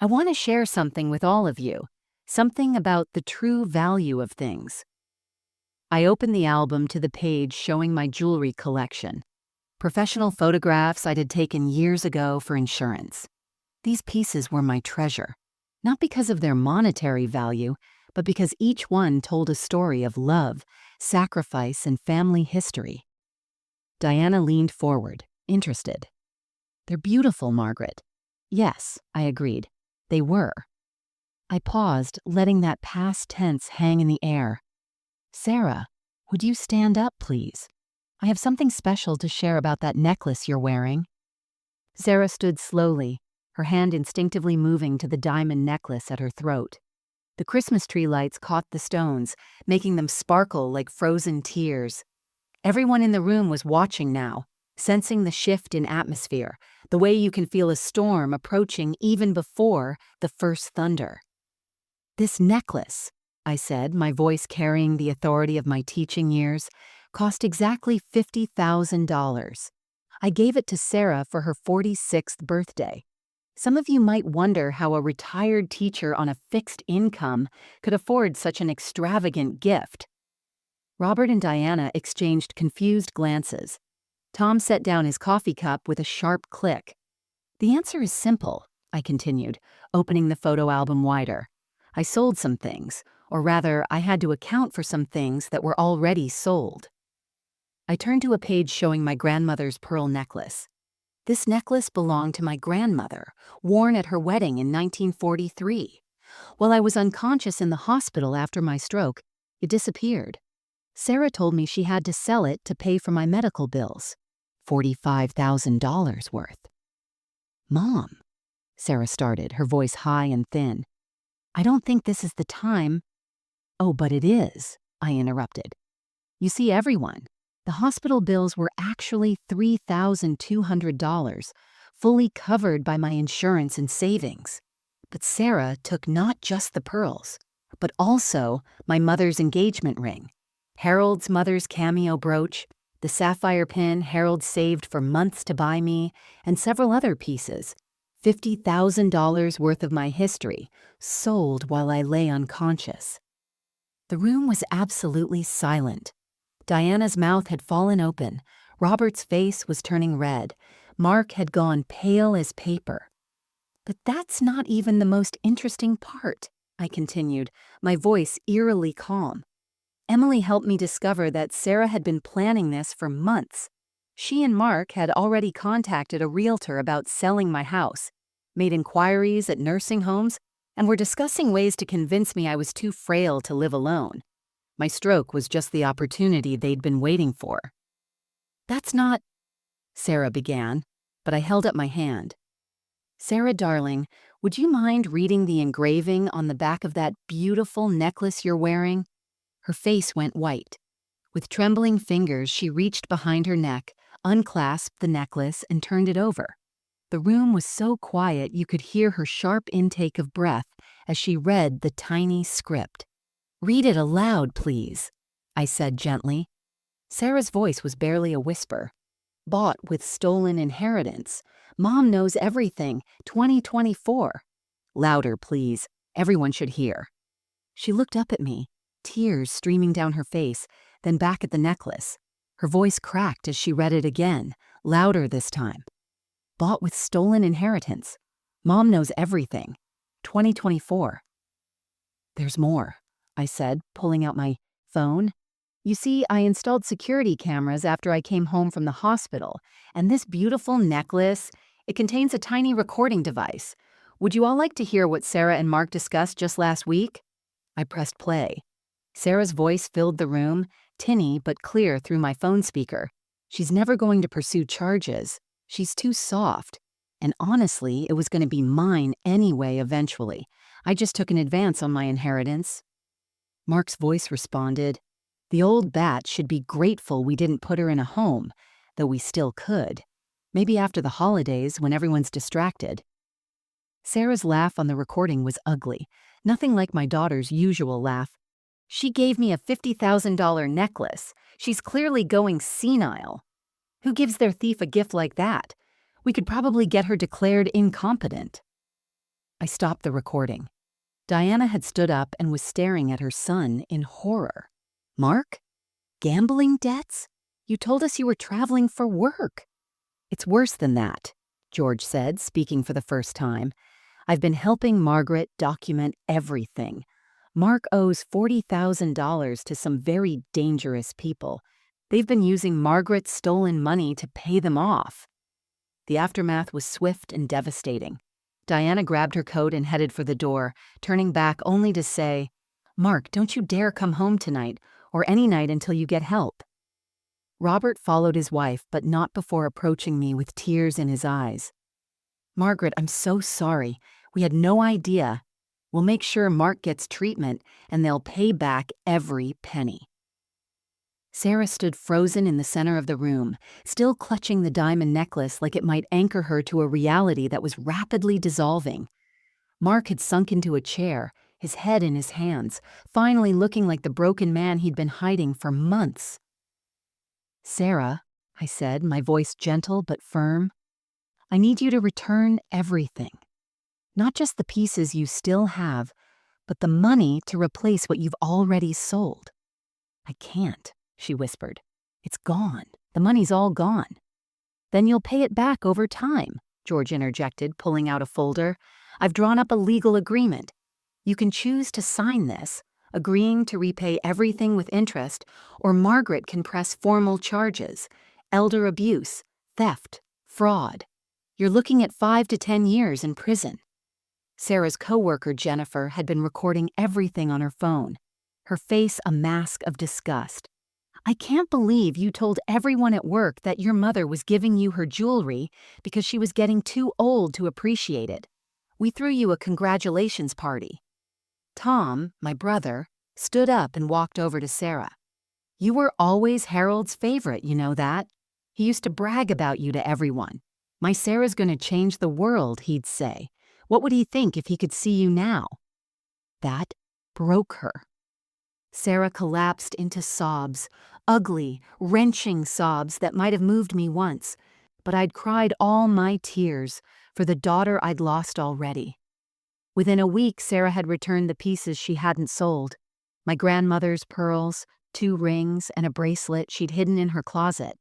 "I want to share something with all of you, something about the true value of things." I opened the album to the page showing my jewelry collection. Professional photographs I had taken years ago for insurance. These pieces were my treasure, not because of their monetary value, but because each one told a story of love, sacrifice, and family history. Diana leaned forward, interested. "They're beautiful, Margaret." "Yes," I agreed. They were. I paused, letting that past tense hang in the air. "Sarah, would you stand up, please? I have something special to share about that necklace you're wearing." Sarah stood slowly, her hand instinctively moving to the diamond necklace at her throat. The Christmas tree lights caught the stones, making them sparkle like frozen tears. Everyone in the room was watching now, sensing the shift in atmosphere, the way you can feel a storm approaching even before the first thunder. "This necklace," I said, my voice carrying the authority of my teaching years, "cost exactly $50,000. I gave it to Sarah for her 46th birthday. Some of you might wonder how a retired teacher on a fixed income could afford such an extravagant gift." Robert and Diana exchanged confused glances. Tom set down his coffee cup with a sharp click. "The answer is simple," I continued, opening the photo album wider. "I sold some things, or rather, I had to account for some things that were already sold." I turned to a page showing my grandmother's pearl necklace. This necklace belonged to my grandmother, worn at her wedding in 1943. While I was unconscious in the hospital after my stroke, it disappeared. Sarah told me she had to sell it to pay for my medical bills. $45,000 worth. "Mom," Sarah started, her voice high and thin. "I don't think this is the time." "Oh, but it is," I interrupted. "You see, everyone, the hospital bills were actually $3,200, fully covered by my insurance and savings. But Sarah took not just the pearls, but also my mother's engagement ring, Harold's mother's cameo brooch, the sapphire pin Harold saved for months to buy me, and several other pieces. $50,000 worth of my history, sold while I lay unconscious." The room was absolutely silent. Diana's mouth had fallen open, Robert's face was turning red, Mark had gone pale as paper. "But that's not even the most interesting part," I continued, my voice eerily calm. Emily helped me discover that Sarah had been planning this for months. She and Mark had already contacted a realtor about selling my house, made inquiries at nursing homes, and were discussing ways to convince me I was too frail to live alone. My stroke was just the opportunity they'd been waiting for. "That's not," Sarah began, but I held up my hand. "Sarah, darling, would you mind reading the engraving on the back of that beautiful necklace you're wearing?" Her face went white. With trembling fingers, she reached behind her neck, unclasped the necklace, and turned it over. The room was so quiet you could hear her sharp intake of breath as she read the tiny script. "Read it aloud, please," I said gently. Sarah's voice was barely a whisper. "Bought with stolen inheritance. Mom knows everything. 2024. Louder, please. Everyone should hear." She looked up at me, tears streaming down her face, then back at the necklace. Her voice cracked as she read it again, louder this time. "Bought with stolen inheritance. Mom knows everything. 2024. "There's more," I said, pulling out my phone. "You see, I installed security cameras after I came home from the hospital, and this beautiful necklace, it contains a tiny recording device. Would you all like to hear what Sarah and Mark discussed just last week?" I pressed play. Sarah's voice filled the room, tinny but clear through my phone speaker. She's never going to pursue charges. She's too soft. And honestly, it was going to be mine anyway eventually. I just took an advance on my inheritance. Mark's voice responded, "The old bat should be grateful we didn't put her in a home, though we still could. Maybe after the holidays when everyone's distracted." Sarah's laugh on the recording was ugly, nothing like my daughter's usual laugh. "She gave me a $50,000 necklace. She's clearly going senile. Who gives their thief a gift like that? We could probably get her declared incompetent." I stopped the recording. Diana had stood up and was staring at her son in horror. "Mark? Gambling debts? You told us you were traveling for work." "It's worse than that," George said, speaking for the first time. "I've been helping Margaret document everything. Mark owes $40,000 to some very dangerous people. They've been using Margaret's stolen money to pay them off." The aftermath was swift and devastating. Diana grabbed her coat and headed for the door, turning back only to say, "Mark, don't you dare come home tonight, or any night until you get help." Robert followed his wife, but not before approaching me with tears in his eyes. "Margaret, I'm so sorry. We had no idea. We'll make sure Mark gets treatment, and they'll pay back every penny." Sarah stood frozen in the center of the room, still clutching the diamond necklace like it might anchor her to a reality that was rapidly dissolving. Mark had sunk into a chair, his head in his hands, finally looking like the broken man he'd been hiding for months. "Sarah," I said, my voice gentle but firm, "I need you to return everything. Not just the pieces you still have, but the money to replace what you've already sold." "I can't," she whispered. "It's gone. The money's all gone." "Then you'll pay it back over time," George interjected, pulling out a folder. "I've drawn up a legal agreement. You can choose to sign this, agreeing to repay everything with interest, or Margaret can press formal charges, elder abuse, theft, fraud. You're looking at 5 to 10 years in prison." Sarah's coworker, Jennifer, had been recording everything on her phone, her face a mask of disgust. "I can't believe you told everyone at work that your mother was giving you her jewelry because she was getting too old to appreciate it. We threw you a congratulations party." Tom, my brother, stood up and walked over to Sarah. "You were always Harold's favorite, you know that. He used to brag about you to everyone. 'My Sarah's going to change the world,' he'd say. What would he think if he could see you now?" That broke her. Sarah collapsed into sobs, ugly, wrenching sobs that might have moved me once, but I'd cried all my tears for the daughter I'd lost already. Within a week, Sarah had returned the pieces she hadn't sold. My grandmother's pearls, 2 rings, and a bracelet she'd hidden in her closet.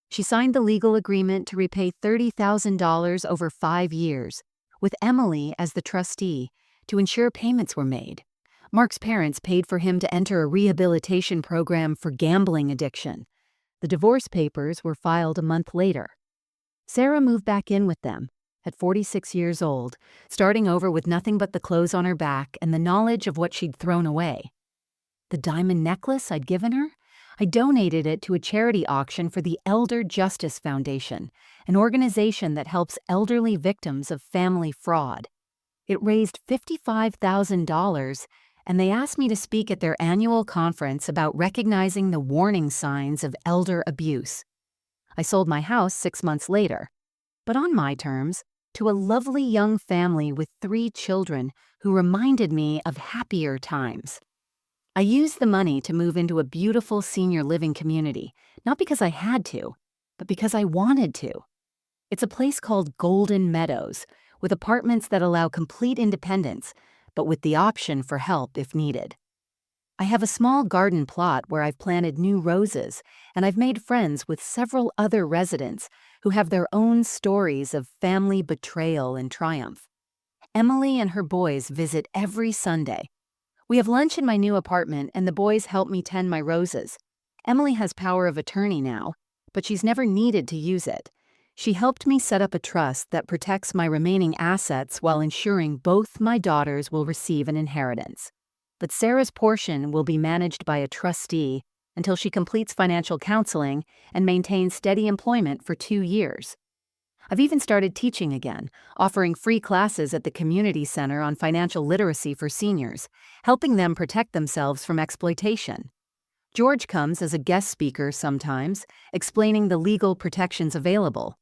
She signed the legal agreement to repay $30,000 over 5 years, with Emily as the trustee, to ensure payments were made. Mark's parents paid for him to enter a rehabilitation program for gambling addiction. The divorce papers were filed a month later. Sarah moved back in with them, at 46 years old, starting over with nothing but the clothes on her back and the knowledge of what she'd thrown away. The diamond necklace I'd given her? I donated it to a charity auction for the Elder Justice Foundation, an organization that helps elderly victims of family fraud. It raised $55,000, and they asked me to speak at their annual conference about recognizing the warning signs of elder abuse. I sold my house 6 months later, but on my terms, to a lovely young family with 3 children who reminded me of happier times. I used the money to move into a beautiful senior living community, not because I had to, but because I wanted to. It's a place called Golden Meadows, with apartments that allow complete independence, but with the option for help if needed. I have a small garden plot where I've planted new roses, and I've made friends with several other residents who have their own stories of family betrayal and triumph. Emily and her boys visit every Sunday. We have lunch in my new apartment, and the boys help me tend my roses. Emily has power of attorney now, but she's never needed to use it. She helped me set up a trust that protects my remaining assets while ensuring both my daughters will receive an inheritance. But Sarah's portion will be managed by a trustee until she completes financial counseling and maintains steady employment for 2 years. I've even started teaching again, offering free classes at the community center on financial literacy for seniors, helping them protect themselves from exploitation. George comes as a guest speaker sometimes, explaining the legal protections available.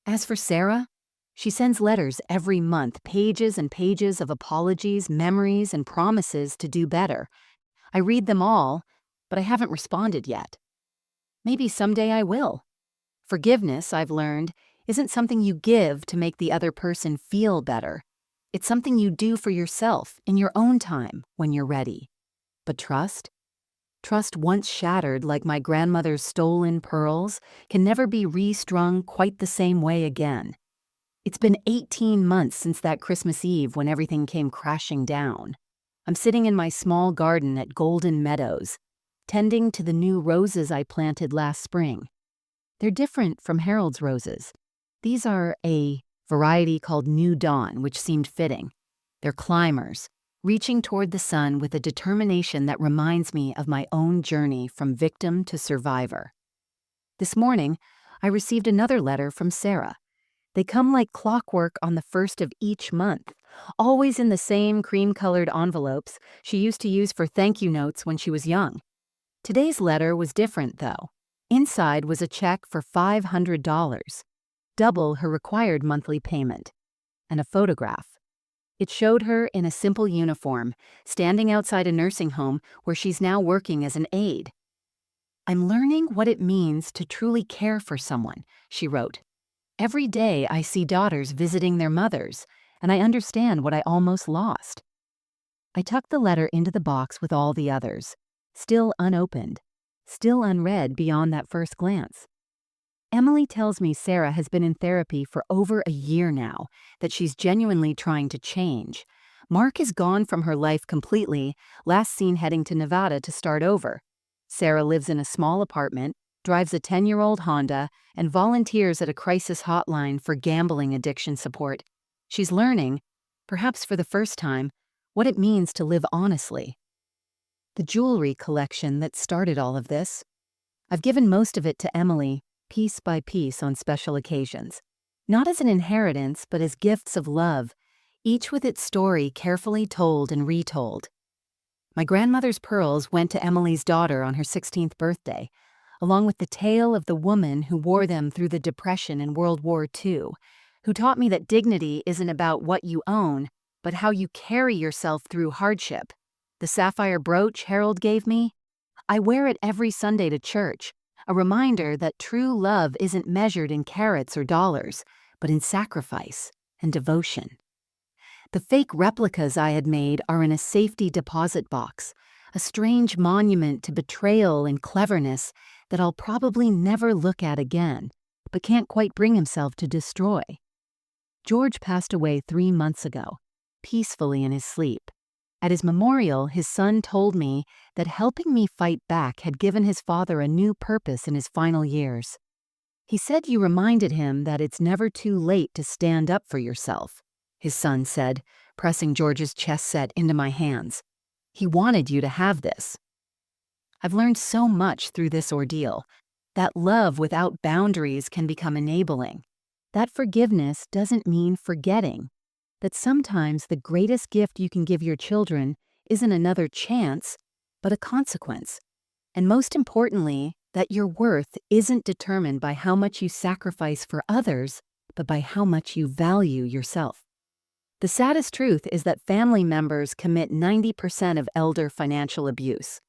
As for Sarah, she sends letters every month, pages and pages of apologies, memories, and promises to do better. I read them all, but I haven't responded yet. Maybe someday I will. Forgiveness, I've learned, isn't something you give to make the other person feel better. It's something you do for yourself in your own time when you're ready. But trust? Trust once shattered like my grandmother's stolen pearls can never be restrung quite the same way again. It's been 18 months since that Christmas Eve when everything came crashing down. I'm sitting in my small garden at Golden Meadows, tending to the new roses I planted last spring. They're different from Harold's roses. These are a variety called New Dawn, which seemed fitting. They're climbers, reaching toward the sun with a determination that reminds me of my own journey from victim to survivor. This morning, I received another letter from Sarah. They come like clockwork on the first of each month, always in the same cream-colored envelopes she used to use for thank you notes when she was young. Today's letter was different, though. Inside was a check for $500, double her required monthly payment, and a photograph. It showed her in a simple uniform, standing outside a nursing home where she's now working as an aide. "I'm learning what it means to truly care for someone," she wrote. "Every day I see daughters visiting their mothers, and I understand what I almost lost." I tucked the letter into the box with all the others, still unopened, still unread beyond that first glance. Emily tells me Sarah has been in therapy for over a year now, that she's genuinely trying to change. Mark is gone from her life completely, last seen heading to Nevada to start over. Sarah lives in a small apartment, drives a 10-year-old Honda, and volunteers at a crisis hotline for gambling addiction support. She's learning, perhaps for the first time, what it means to live honestly. The jewelry collection that started all of this, I've given most of it to Emily, piece by piece on special occasions. Not as an inheritance, but as gifts of love, each with its story carefully told and retold. My grandmother's pearls went to Emily's daughter on her 16th birthday, along with the tale of the woman who wore them through the Depression and World War II, who taught me that dignity isn't about what you own, but how you carry yourself through hardship. The sapphire brooch Harold gave me, I wear it every Sunday to church, a reminder that true love isn't measured in carats or dollars, but in sacrifice and devotion. The fake replicas I had made are in a safety deposit box, a strange monument to betrayal and cleverness that I'll probably never look at again, but can't quite bring himself to destroy. George passed away 3 months ago. peacefully in his sleep. At his memorial, his son told me that helping me fight back had given his father a new purpose in his final years. He said you reminded him that it's never too late to stand up for yourself, his son said, pressing George's chess set into my hands. He wanted you to have this. I've learned so much through this ordeal. That love without boundaries can become enabling. That forgiveness doesn't mean forgetting. That sometimes the greatest gift you can give your children isn't another chance, but a consequence. And most importantly, that your worth isn't determined by how much you sacrifice for others, but by how much you value yourself. The saddest truth is that family members commit 90% of elder financial abuse.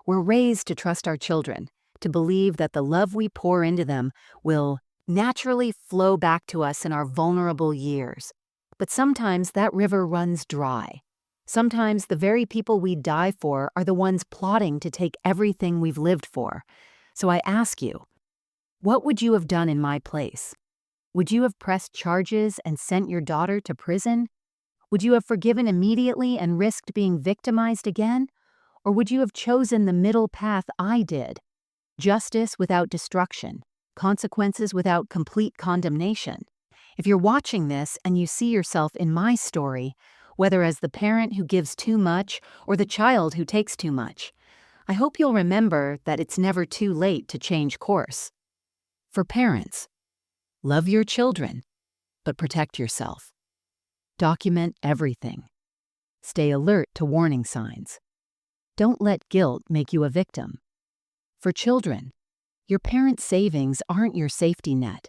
We're raised to trust our children, to believe that the love we pour into them will naturally flow back to us in our vulnerable years. But sometimes that river runs dry. Sometimes the very people we die for are the ones plotting to take everything we've lived for. So I ask you, what would you have done in my place? Would you have pressed charges and sent your daughter to prison? Would you have forgiven immediately and risked being victimized again? Or would you have chosen the middle path I did? Justice without destruction, consequences without complete condemnation. If you're watching this and you see yourself in my story, whether as the parent who gives too much or the child who takes too much, I hope you'll remember that it's never too late to change course. For parents, love your children, but protect yourself. Document everything. Stay alert to warning signs. Don't let guilt make you a victim. For children, your parents' savings aren't your safety net.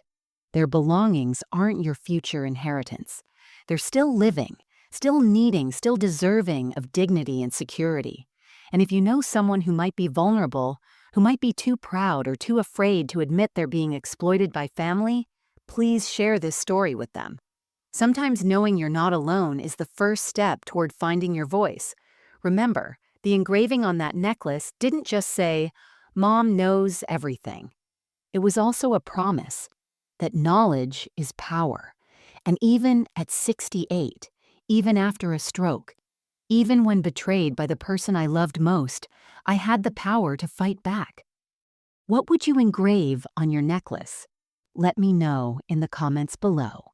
Their belongings aren't your future inheritance. They're still living, still needing, still deserving of dignity and security. And if you know someone who might be vulnerable, who might be too proud or too afraid to admit they're being exploited by family, please share this story with them. Sometimes knowing you're not alone is the first step toward finding your voice. Remember, the engraving on that necklace didn't just say, "Mom knows everything." It was also a promise that knowledge is power. And even at 68, even after a stroke, even when betrayed by the person I loved most, I had the power to fight back. What would you engrave on your necklace? Let me know in the comments below.